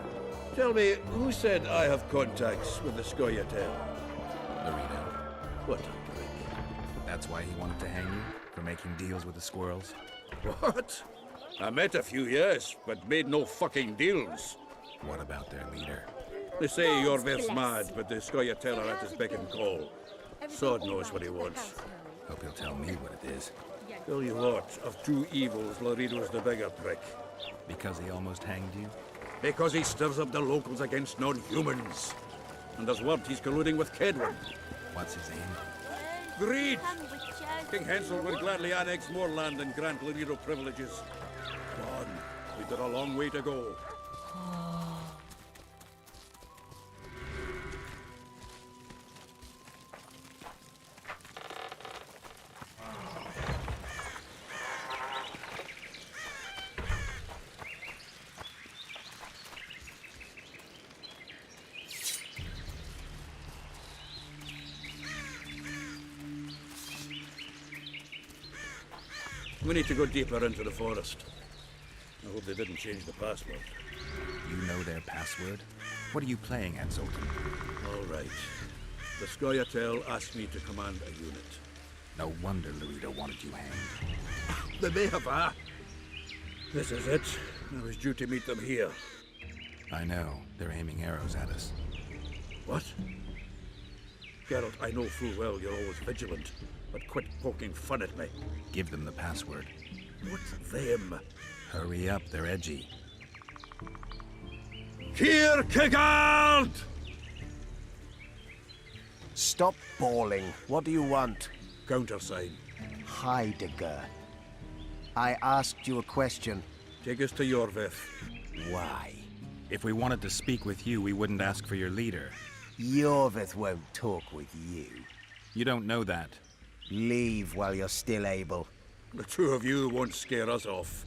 Tell me, who said I have contacts with the Skoyatel? Larito. What a prick. That's why he wanted to hang you? For making deals with the squirrels? What? I met a few, yes, but made no fucking deals. What about their leader? They say Yorvith's mad, but the Skoyatel are at his beck and call. Sod knows what he wants. Hope he'll tell me what it is. Tell you what, of two evils, Larito's the bigger prick. Because he almost hanged you? Because he stirs up the locals against non-humans. And there's word he's colluding with Kedwin. What's his aim? Greed! King Hensel would gladly annex more land and grant Larito privileges. Come on, we've got a long way to go. We need to go deeper into the forest. I hope they didn't change the password. You know their password? What are you playing at, Zoltan? All right. The Skoyatel asked me to command a unit. No wonder Larito wanted you hanged. They may have, This is it. I was due to meet them here. I know. They're aiming arrows at us. What? Geralt, I know full well you're always vigilant, but quit poking fun at me. Give them the password. What them? Hurry up, they're edgy. Kierkegaard! Stop bawling. What do you want? Countersign. Heidegger. I asked you a question. Take us to Yorvith. Why? If we wanted to speak with you, we wouldn't ask for your leader. Yorvith won't talk with you. You don't know that. Leave while you're still able. The two of you won't scare us off.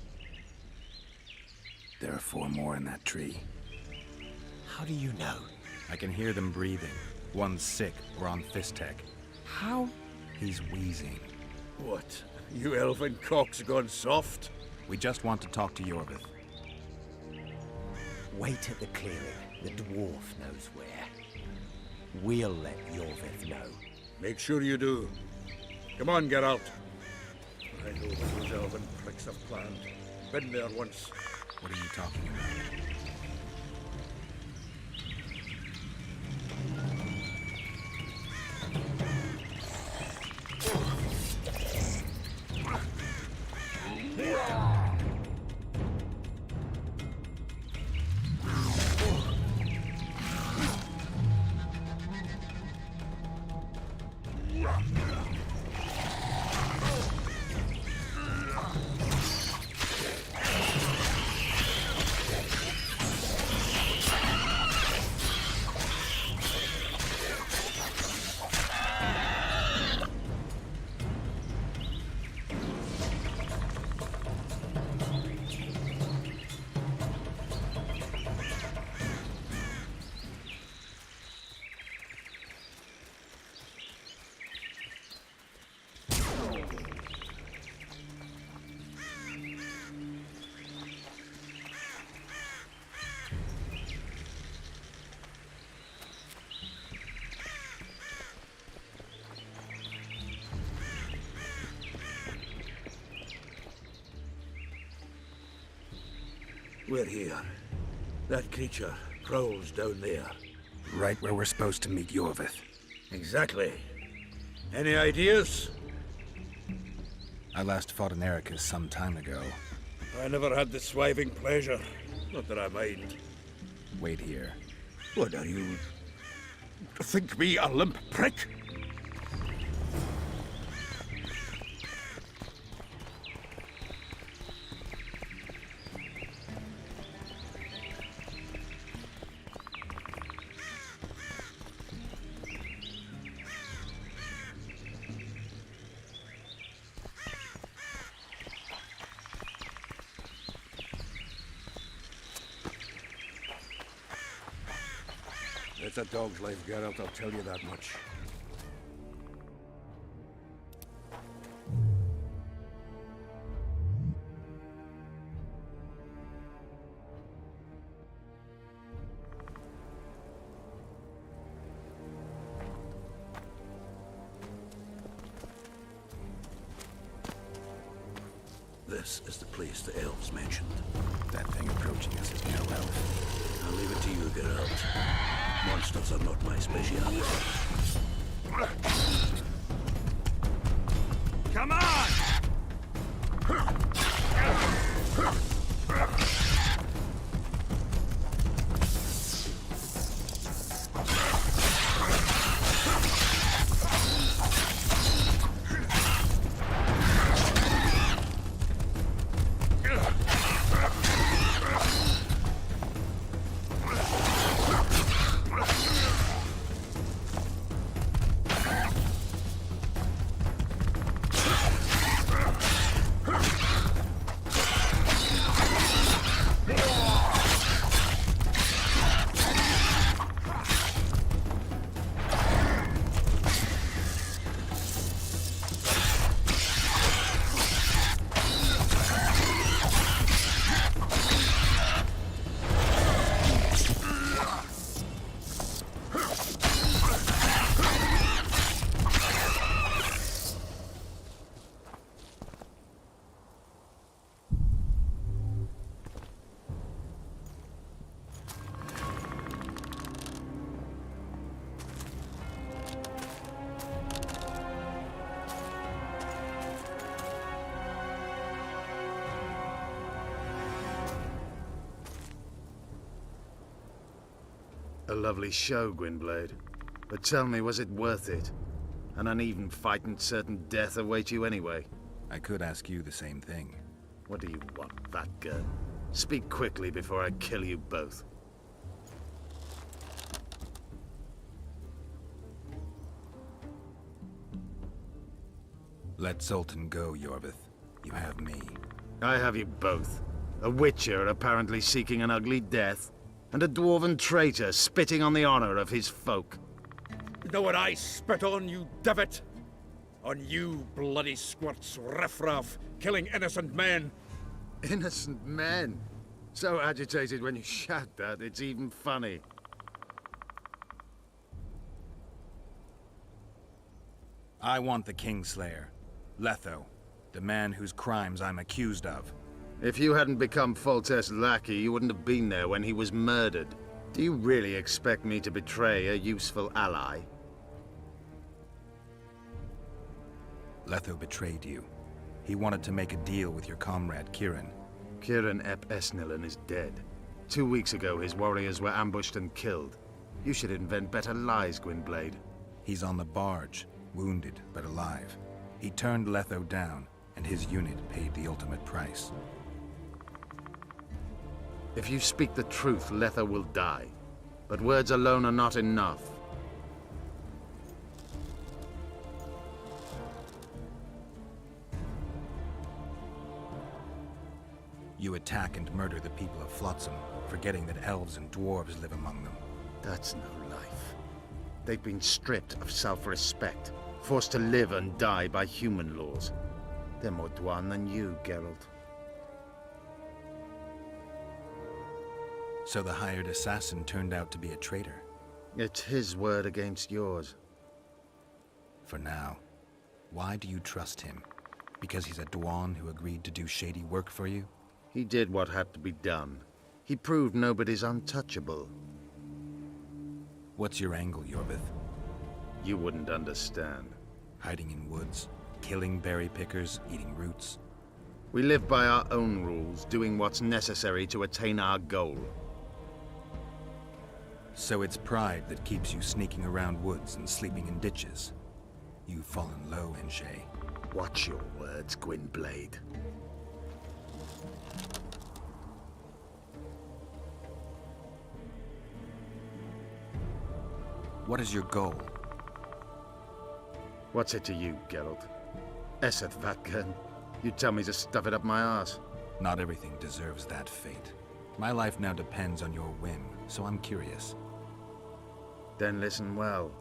There are 4 more in that tree. How do you know? I can hear them breathing. One's sick or on Fistek. How? He's wheezing. What? You elfin cock's gone soft? We just want to talk to Yorvith. Wait at the clearing. The dwarf knows where. We'll let Yorvith know. Make sure you do. Come on, Geralt. I know what those elven pricks have planned. Been there once. What are you talking about? We're here. That creature prowls down there. Right where we're supposed to meet Yorvith. Exactly. Any ideas? I last fought an Ericus some time ago. I never had the swiving pleasure. Not that I mind. Wait here. What are you... think me a limp prick? It's a dog's life, Geralt, I'll tell you that much. This is the place the elves mentioned. That thing approaching us is no elf. I'll leave it to you, Geralt. Monsters are not my speciality. Come on! A lovely show, Gwynblade. But tell me, was it worth it? An uneven fight and certain death await you anyway. I could ask you the same thing. What do you want, fat gun? Speak quickly before I kill you both. Let Zoltan go, Yorvith. You have me. I have you both. A witcher apparently seeking an ugly death, and a dwarven traitor spitting on the honor of his folk. You know what I spit on, you divot? On you bloody squirts, riffraff, killing innocent men. Innocent men? So agitated when you shout that, it's even funny. I want the Kingslayer. Letho. The man whose crimes I'm accused of. If you hadn't become Foltest's lackey, you wouldn't have been there when he was murdered. Do you really expect me to betray a useful ally? Letho betrayed you. He wanted to make a deal with your comrade, Kieran. Kieran ep Esnilin is dead. 2 weeks ago, his warriors were ambushed and killed. You should invent better lies, Gwynblade. He's on the barge, wounded but alive. He turned Letho down, and his unit paid the ultimate price. If you speak the truth, Letho will die. But words alone are not enough. You attack and murder the people of Flotsam, forgetting that elves and dwarves live among them. That's no life. They've been stripped of self-respect, forced to live and die by human laws. They're more Dwan than you, Geralt. So the hired assassin turned out to be a traitor. It's his word against yours. For now. Why do you trust him? Because he's a Dwan who agreed to do shady work for you? He did what had to be done. He proved nobody's untouchable. What's your angle, Yorvith? You wouldn't understand. Hiding in woods, killing berry pickers, eating roots. We live by our own rules, doing what's necessary to attain our goal. So it's pride that keeps you sneaking around woods and sleeping in ditches. You've fallen low, Enshay. Watch your words, Gwynblade. What is your goal? What's it to you, Geralt? Esseth Vatken. You tell me to stuff it up my arse. Not everything deserves that fate. My life now depends on your whim, so I'm curious. Then listen well.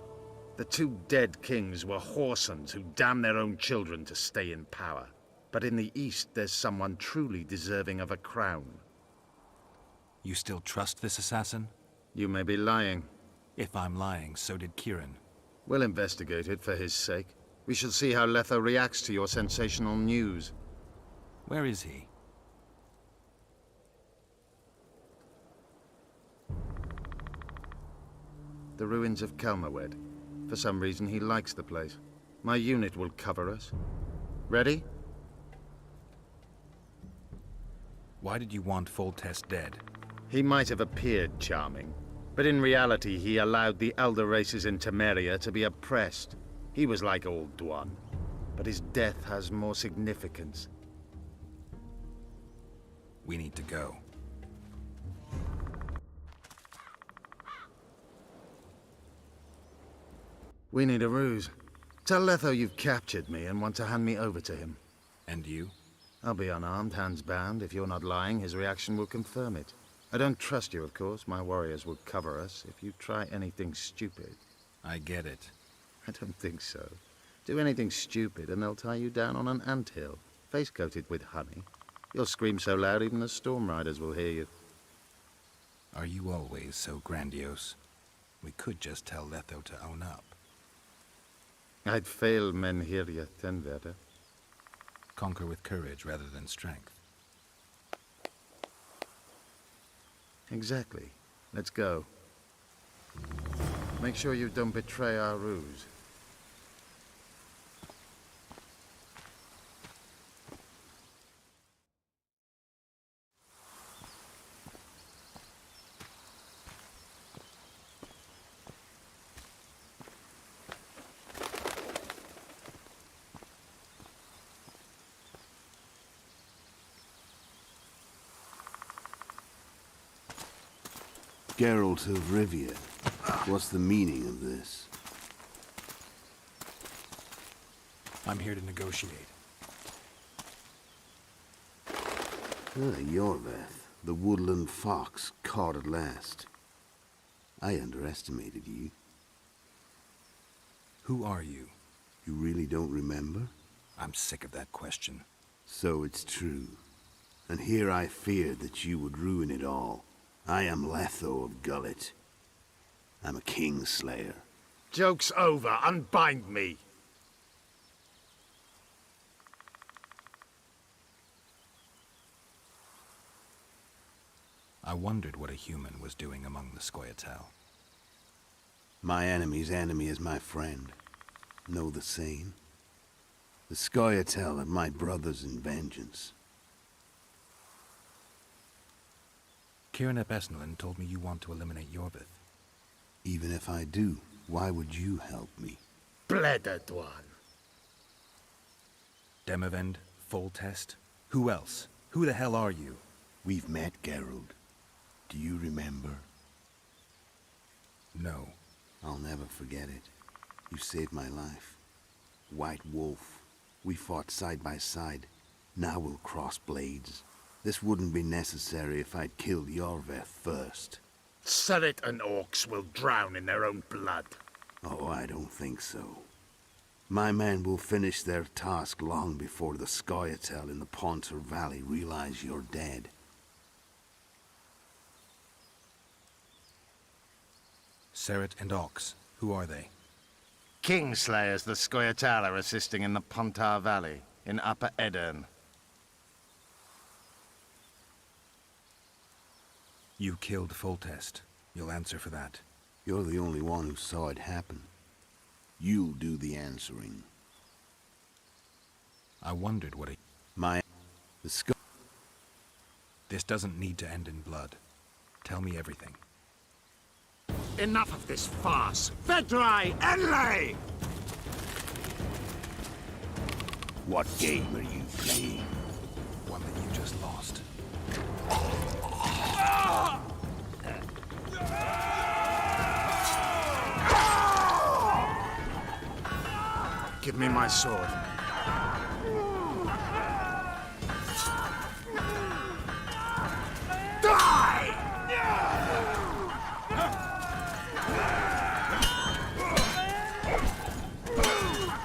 The two dead kings were whoresons who damned their own children to stay in power. But in the East, there's someone truly deserving of a crown. You still trust this assassin? You may be lying. If I'm lying, so did Kieran. We'll investigate it for his sake. We shall see how Letho reacts to your sensational news. Where is he? The ruins of Kelmawed. For some reason, he likes the place. My unit will cover us. Ready? Why did you want Foltest dead? He might have appeared charming, but in reality he allowed the elder races in Temeria to be oppressed. He was like old Dwan, but his death has more significance. We need to go. We need a ruse. Tell Letho you've captured me and want to hand me over to him. And you? I'll be unarmed, hands bound. If you're not lying, his reaction will confirm it. I don't trust you, of course. My warriors will cover us if you try anything stupid. I get it. I don't think so. Do anything stupid and they'll tie you down on an anthill, face-coated with honey. You'll scream so loud even the storm riders will hear you. Are you always so grandiose? We could just tell Letho to own up. I'd fail Menhiria Tenverde. Conquer with courage rather than strength. Exactly. Let's go. Make sure you don't betray our ruse. Geralt of Rivia, what's the meaning of this? I'm here to negotiate. Yorveth, the woodland fox, caught at last. I underestimated you. Who are you? You really don't remember? I'm sick of that question. So it's true. And here I feared that you would ruin it all. I am Letho of Gullet. I'm a Kingslayer. Joke's over. Unbind me. I wondered what a human was doing among the Scoia'tael. My enemy's enemy is my friend. Know the same? The Scoia'tael are my brothers in vengeance. Kieran ep Esnalin told me you want to eliminate Yorvith. Even if I do, why would you help me? Bleder Dwan. Demavend? Foltest? Who else? Who the hell are you? We've met, Geralt. Do you remember? No. I'll never forget it. You saved my life. White Wolf. We fought side by side. Now we'll cross blades. This wouldn't be necessary if I'd killed Yorveth first. Surrit and Orcs will drown in their own blood. Oh, I don't think so. My men will finish their task long before the Scoia'tael in the Pontar Valley realize you're dead. Surrit and Ox. Who are they? Kingslayers the Scoia'tael are assisting in the Pontar Valley, in Upper Edirn. You killed Foltest. You'll answer for that. You're the only one who saw it happen. You'll do the answering. I wondered what it... The skull... This doesn't need to end in blood. Tell me everything. Enough of this farce! Vedrai, Enlay! What game are you playing? One that you just lost. Give me my sword. Die!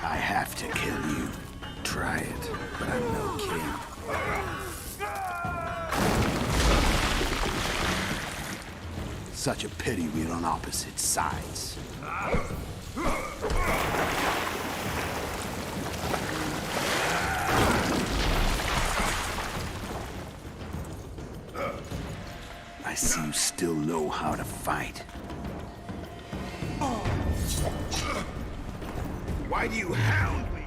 I have to kill you. Try it, but I'm no king. Such a pity we're on opposite sides. I see you still know how to fight. Why do you hound me?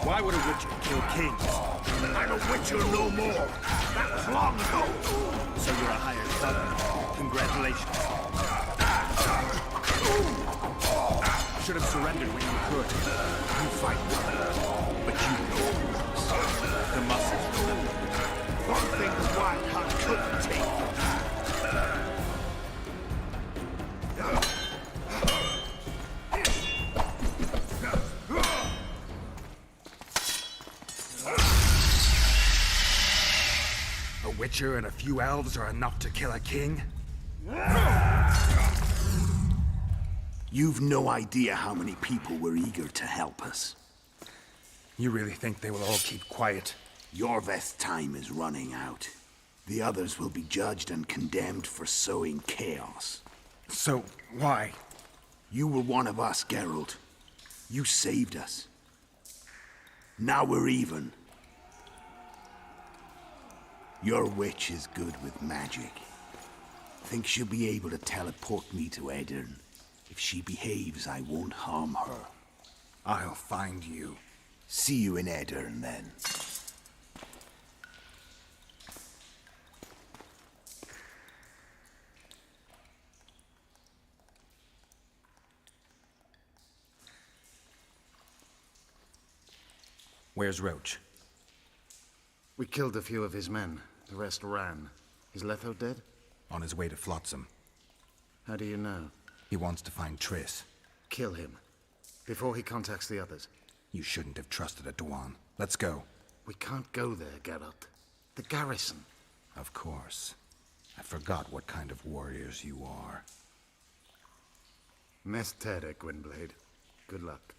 Why would a witcher kill kings? I'm a witcher no more. That was long ago. So you're a hired thug. Congratulations. Should have surrendered when you could. You fight well, but you know the muscles remember. One thing the Wild Hunt couldn't take. A witcher and a few elves are enough to kill a king? You've no idea how many people were eager to help us. You really think they will all keep quiet? Yorveth's time is running out. The others will be judged and condemned for sowing chaos. So, why? You were one of us, Geralt. You saved us. Now we're even. Your witch is good with magic. Think she'll be able to teleport me to Edirn. If she behaves, I won't harm her. I'll find you. See you in Edirn, then. Where's Roach? We killed a few of his men. The rest ran. Is Letho dead? On his way to Flotsam. How do you know? He wants to find Triss. Kill him. Before he contacts the others. You shouldn't have trusted a Dwan. Let's go. We can't go there, Geralt. The garrison. Of course. I forgot what kind of warriors you are. Mestere, Gwynblade. Good luck.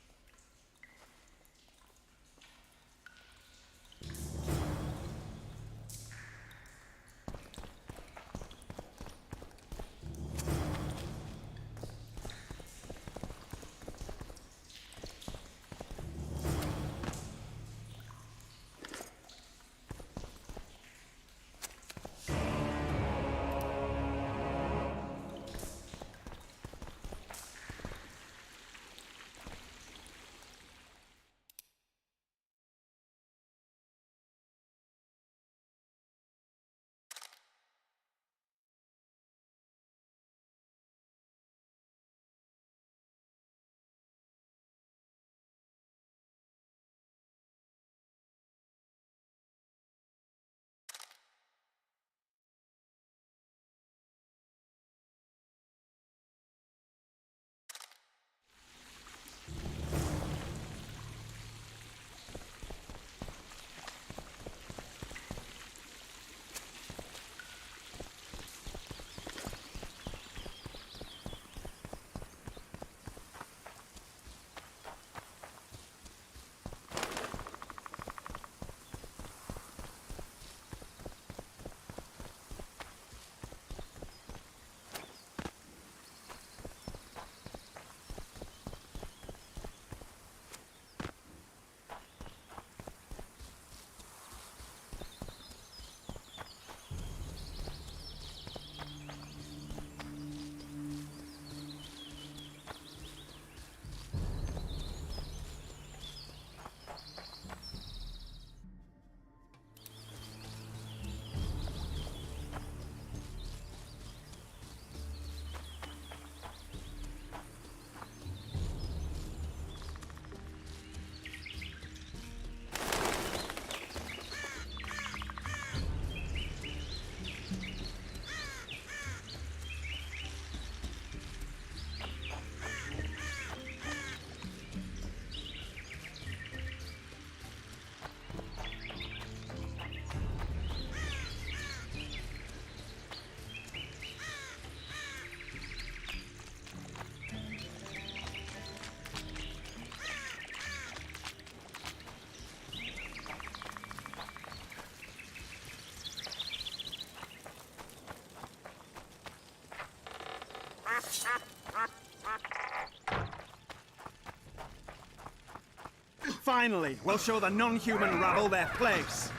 Finally, we'll show the non-human rabble their place.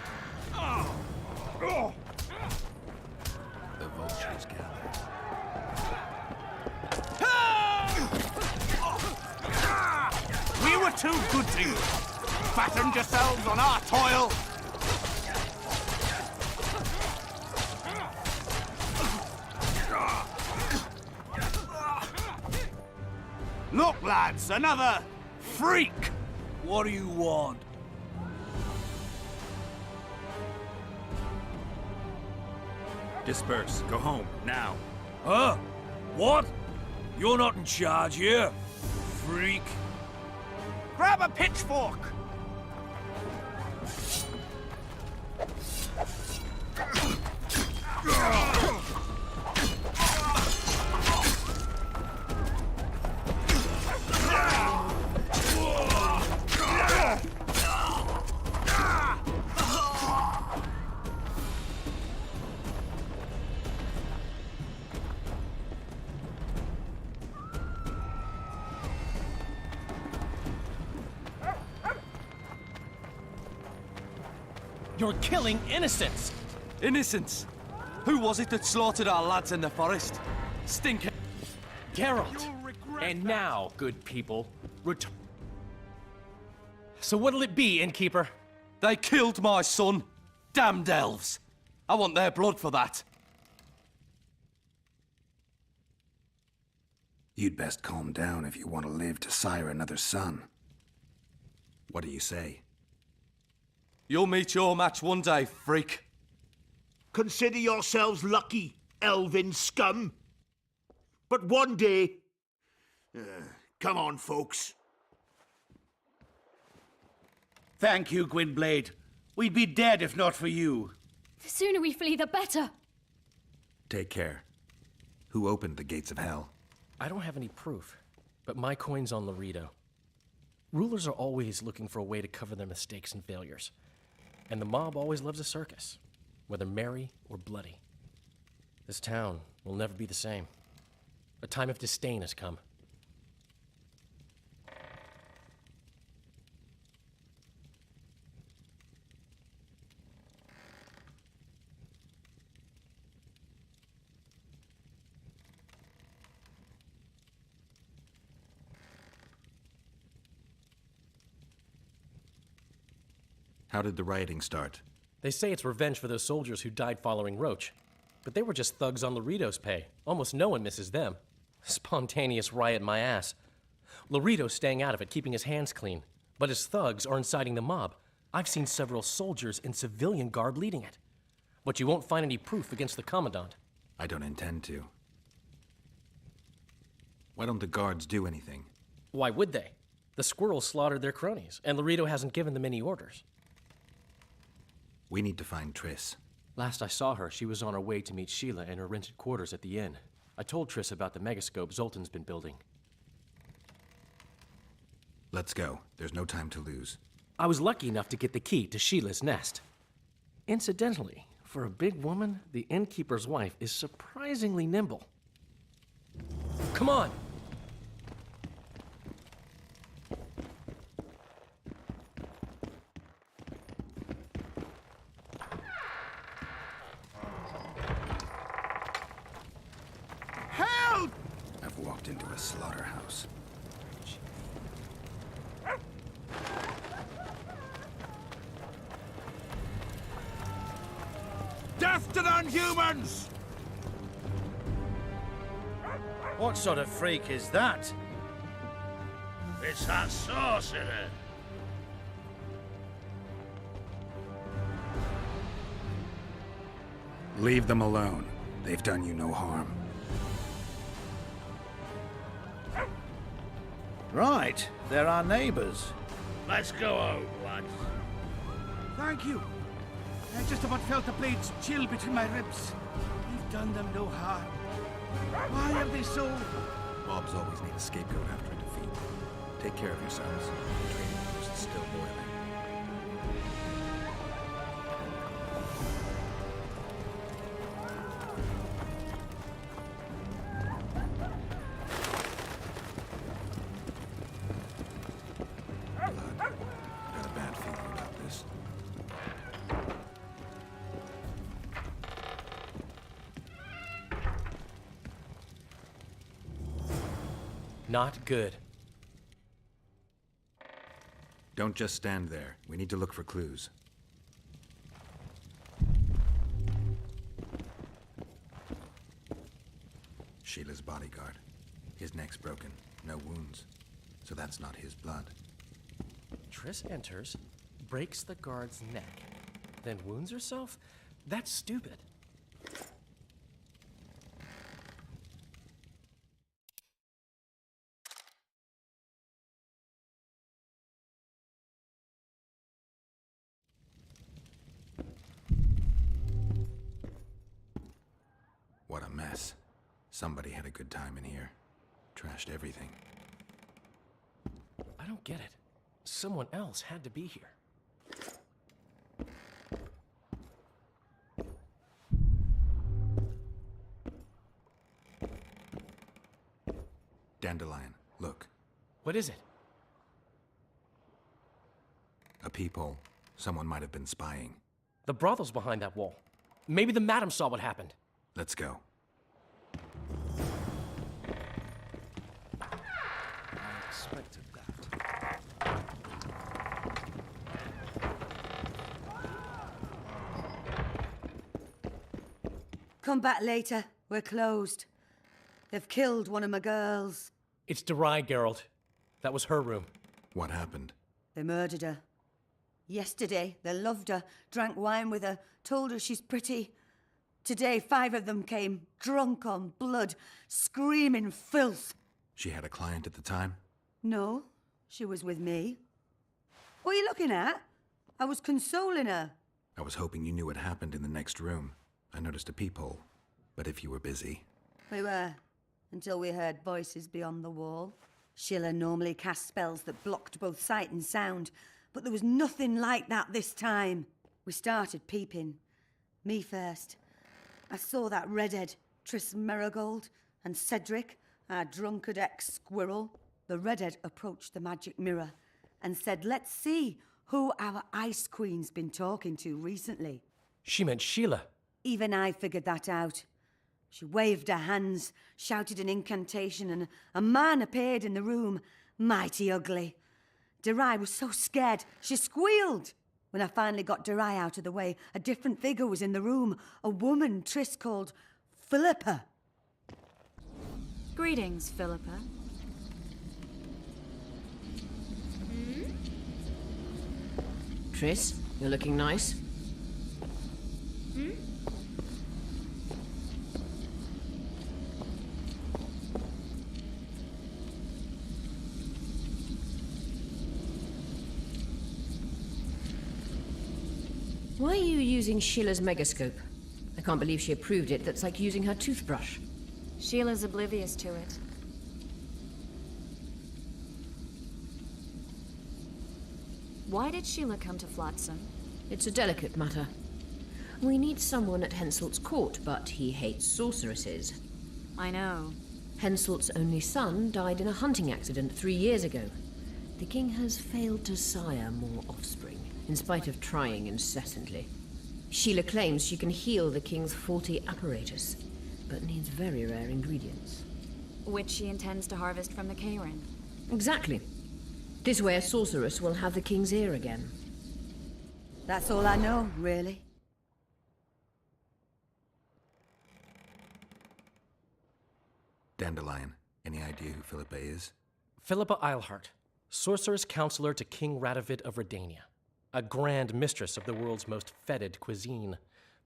The vultures gather. We were too good to you. Fattened yourselves on our toil. Look, lads, another freak. What do you want? Disperse. Go home, now. Huh? What? You're not in charge here, freak. Grab a pitchfork. You're killing innocents! Innocents? Who was it that slaughtered our lads in the forest? Stinker. Geralt! And now, good people, return. So what'll it be, innkeeper? They killed my son. Damned elves. I want their blood for that. You'd best calm down if you want to live to sire another son. What do you say? You'll meet your match one day, freak. Consider yourselves lucky, elven scum. But one day... come on, folks. Thank you, Gwynblade. We'd be dead if not for you. The sooner we flee, the better. Take care. Who opened the gates of hell? I don't have any proof, but my coin's on Laredo. Rulers are always looking for a way to cover their mistakes and failures. And the mob always loves a circus, whether merry or bloody. This town will never be the same. A time of disdain has come. How did the rioting start? They say it's revenge for those soldiers who died following Roach. But they were just thugs on Laredo's pay. Almost no one misses them. Spontaneous riot my ass. Laredo's staying out of it, keeping his hands clean. But his thugs are inciting the mob. I've seen several soldiers in civilian garb leading it. But you won't find any proof against the Commandant. I don't intend to. Why don't the guards do anything? Why would they? The squirrels slaughtered their cronies, and Laredo hasn't given them any orders. We need to find Triss. Last I saw her, she was on her way to meet Sheila in her rented quarters at the inn. I told Triss about the megascope Zoltan's been building. Let's go. There's no time to lose. I was lucky enough to get the key to Sheila's nest. Incidentally, for a big woman, the innkeeper's wife is surprisingly nimble. Come on! Help! I've walked into a slaughterhouse. Death to non-humans! What sort of freak is that? It's that sorcerer. Leave them alone. They've done you no harm. Right, they're our neighbors. Let's go home, lads. Thank you. I just about felt the blades chill between my ribs. We've done them no harm. Why are they so... Mobs always need a scapegoat after a defeat. Take care of yourselves. The trading post is still boiling. Not good. Don't just stand there. We need to look for clues. Sheila's bodyguard. His neck's broken. No wounds. So that's not his blood. Triss enters, breaks the guard's neck, then wounds herself? That's stupid. What a mess. Somebody had a good time in here. Trashed everything. I don't get it. Someone else had to be here. Dandelion, look. What is it? A peephole. Someone might have been spying. The brothel's behind that wall. Maybe the madam saw what happened. Let's go. I expected that. Come back later. We're closed. They've killed one of my girls. It's Derai, Geralt. That was her room. What happened? They murdered her. Yesterday, they loved her, drank wine with her, told her she's pretty. Today, 5 of them came, drunk on blood, screaming filth. She had a client at the time? No, she was with me. What are you looking at? I was consoling her. I was hoping you knew what happened in the next room. I noticed a peephole. But if you were busy... We were, until we heard voices beyond the wall. Sheila normally cast spells that blocked both sight and sound, but there was nothing like that this time. We started peeping. Me first. I saw that redhead, Triss Merigold, and Cedric, our drunkard ex-squirrel. The redhead approached the magic mirror and said, let's see who our Ice Queen's been talking to recently. She meant Sheila. Even I figured that out. She waved her hands, shouted an incantation, and a man appeared in the room, mighty ugly. Derai was so scared, she squealed. When I finally got Derai out of the way, a different figure was in the room, a woman Triss called Philippa. Greetings, Philippa. Triss, you're looking nice. Why are you using Sheila's megascope? I can't believe she approved it. That's like using her toothbrush. Sheila's oblivious to it. Why did Sheila come to Flotsam? It's a delicate matter. We need someone at Henselt's court, but he hates sorceresses. I know. Henselt's only son died in a hunting accident 3 years ago. The king has failed to sire more offspring, in spite of trying incessantly. Sheila claims she can heal the king's faulty apparatus, but needs very rare ingredients. Which she intends to harvest from the Cairn. Exactly. This way a sorceress will have the king's ear again. That's all I know, really. Dandelion, any idea who Philippa is? Philippa Eilhart, sorceress counselor to King Radovid of Redania. A grand mistress of the world's most fetid cuisine,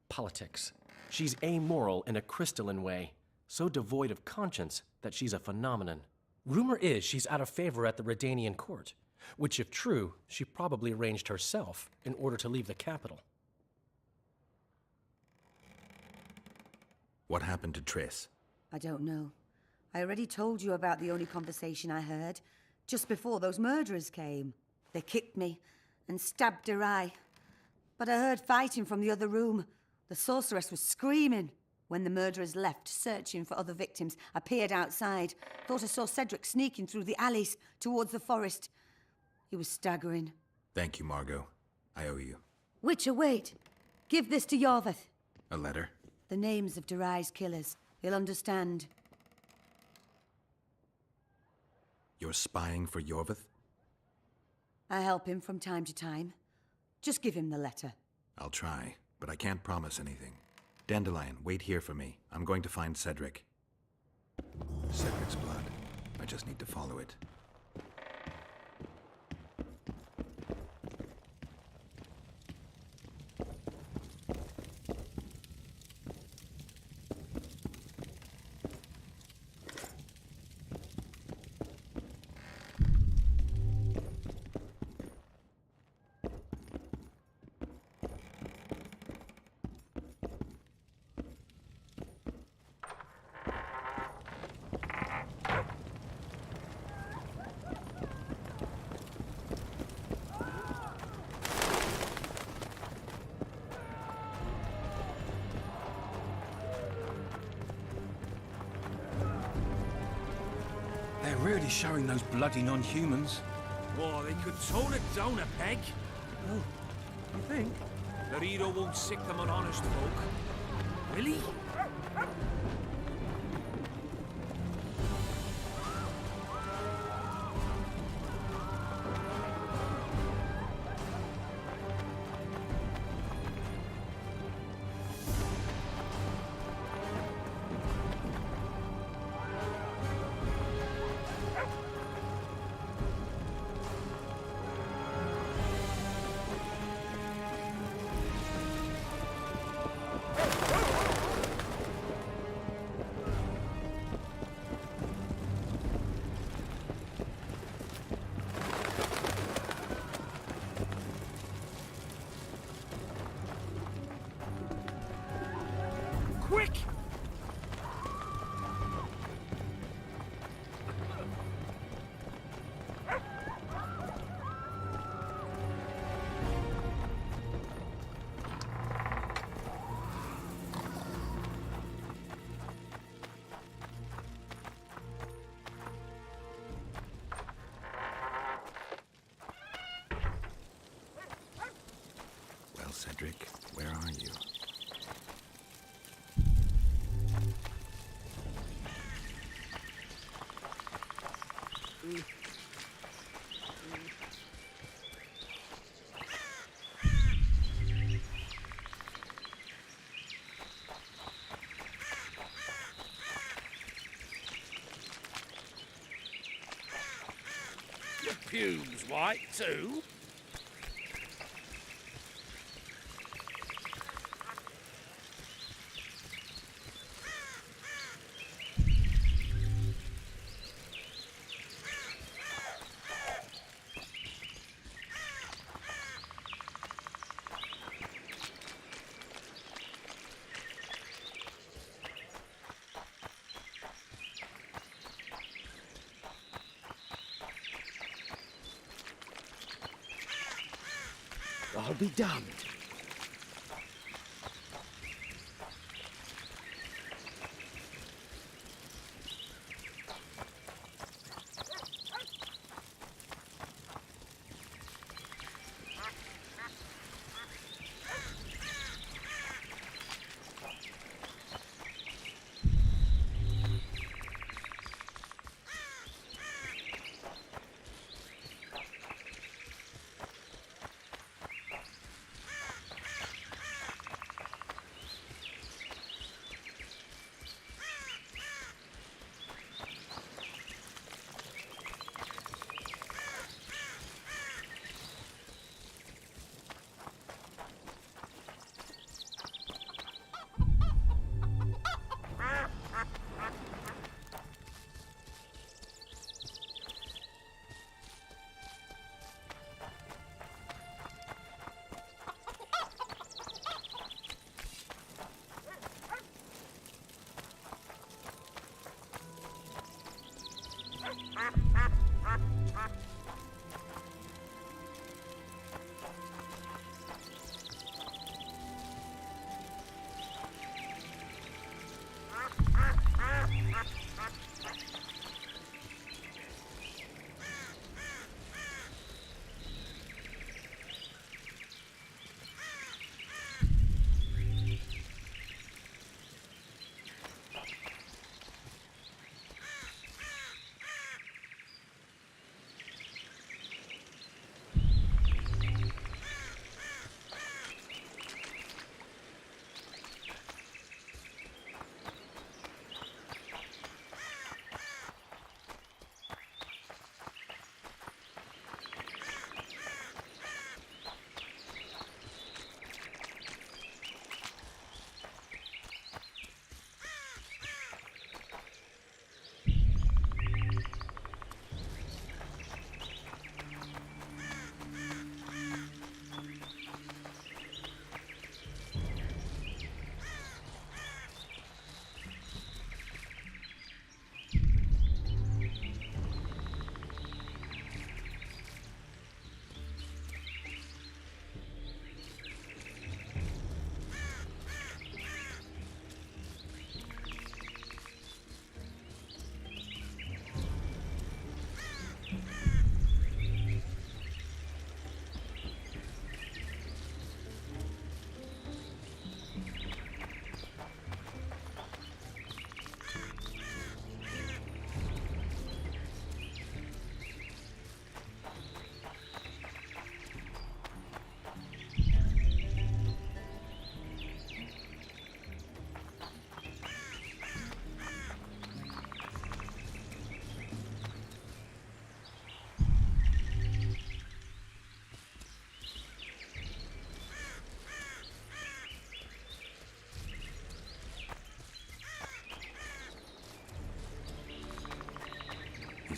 politics. She's amoral in a crystalline way, so devoid of conscience that she's a phenomenon. Rumor is she's out of favor at the Redanian court, which if true, she probably arranged herself in order to leave the capital. What happened to Triss? I don't know. I already told you about the only conversation I heard, just before those murderers came. They kicked me and stabbed Derai. But I heard fighting from the other room. The sorceress was screaming. When the murderers left, searching for other victims, I peered outside. Thought I saw Cedric sneaking through the alleys towards the forest. He was staggering. Thank you, Margot. I owe you. Witcher, wait. Give this to Yorveth. A letter? The names of Derai's killers. He'll understand. You're spying for Yorvith? I help him from time to time. Just give him the letter. I'll try, but I can't promise anything. Dandelion, wait here for me. I'm going to find Cedric. Cedric's blood. I just need to follow it. They're really showing those bloody non-humans. Oh, they could tone it down a peg. Oh, you think? The hero won't sick them on honest folk. Will he? Quick! Well, Cedric, where are you? Your pubes white too? I'll be damned.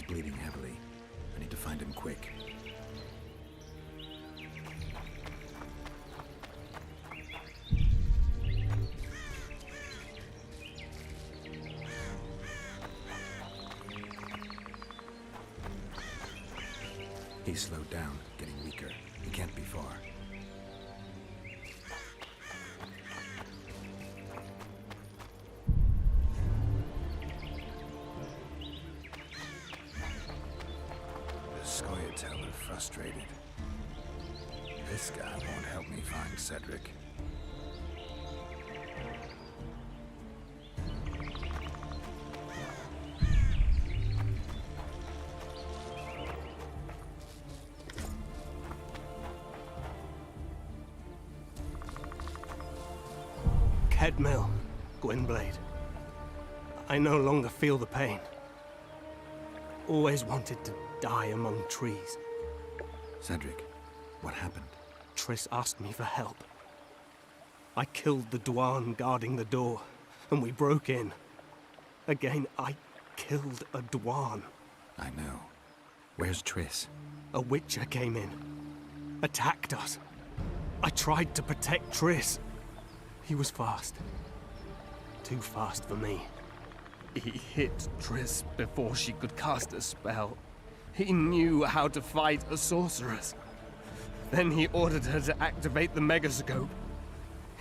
bleeding heavily. I need to find him quick. He's slowed down, getting weaker. He can't be far. The Scoia'tael are frustrated. This guy won't help me find Cedric. Kedmill, Gwynblade. I no longer feel the pain. Always wanted to die among trees. Cedric, what happened? Triss asked me for help. I killed the Dwarn guarding the door, and we broke in. Again, I killed a Dwarn. I know. Where's Triss? A Witcher came in. Attacked us. I tried to protect Triss. He was fast. Too fast for me. He hit Triss before she could cast a spell. He knew how to fight a sorceress. Then he ordered her to activate the megascope.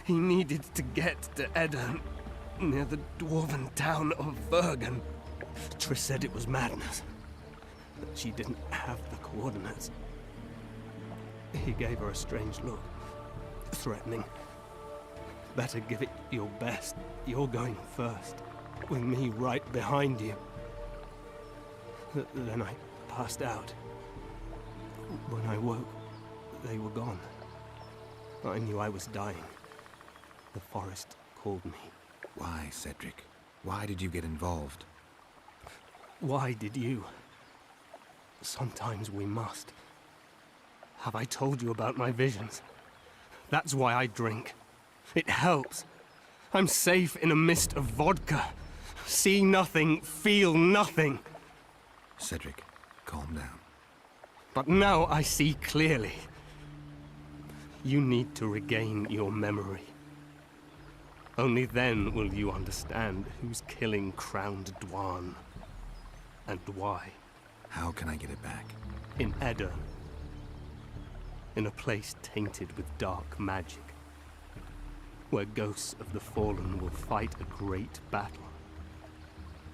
He needed to get to Edirn, near the dwarven town of Bergen. Triss said it was madness, that she didn't have the coordinates. He gave her a strange look, threatening. Better give it your best. You're going first, with me right behind you. Then I passed out. When I woke, they were gone. I knew I was dying. The forest called me. Why, Cedric? Why did you get involved? Why did you? Sometimes we must. Have I told you about my visions? That's why I drink. It helps. I'm safe in a mist of vodka. See nothing, feel nothing. Cedric, calm down. But now I see clearly. You need to regain your memory. Only then will you understand who's killing Crowned Dwarn. And why. How can I get it back? In Edirn. In a place tainted with dark magic. Where ghosts of the fallen will fight a great battle.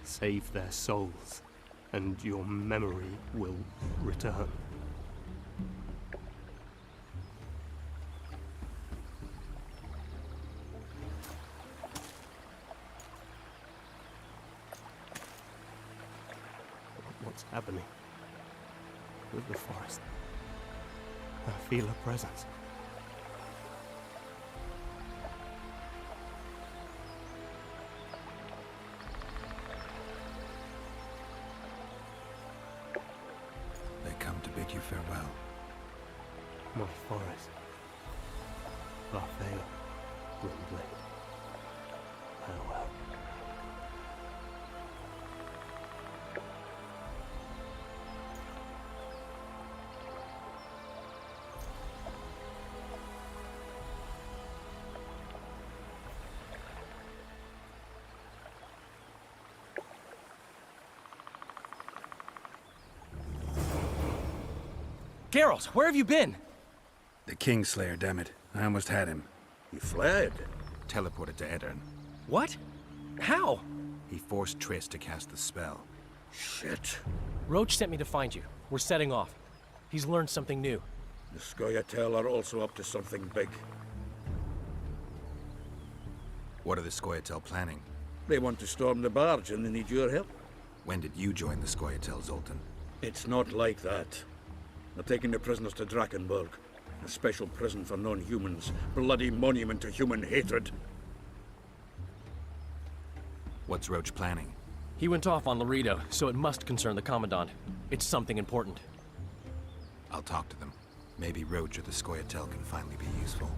Save their souls, and your memory will return. What's happening with the forest? I feel a presence. They come to bid you farewell. My forest. Farewell, Gwynblade. Farewell. Geralt, where have you been? The Kingslayer, damn it. I almost had him. He fled. Teleported to Edirn. What? How? He forced Triss to cast the spell. Shit. Roach sent me to find you. We're setting off. He's learned something new. The Scoia'tael are also up to something big. What are the Scoia'tael planning? They want to storm the barge and they need your help. When did you join the Scoia'tael, Zoltan? It's not like that. They're taking the prisoners to Drakenburg. A special prison for non-humans. Bloody monument to human hatred. What's Roach planning? He went off on Laredo, so it must concern the Commandant. It's something important. I'll talk to them. Maybe Roach or the Scoia'tael can finally be useful.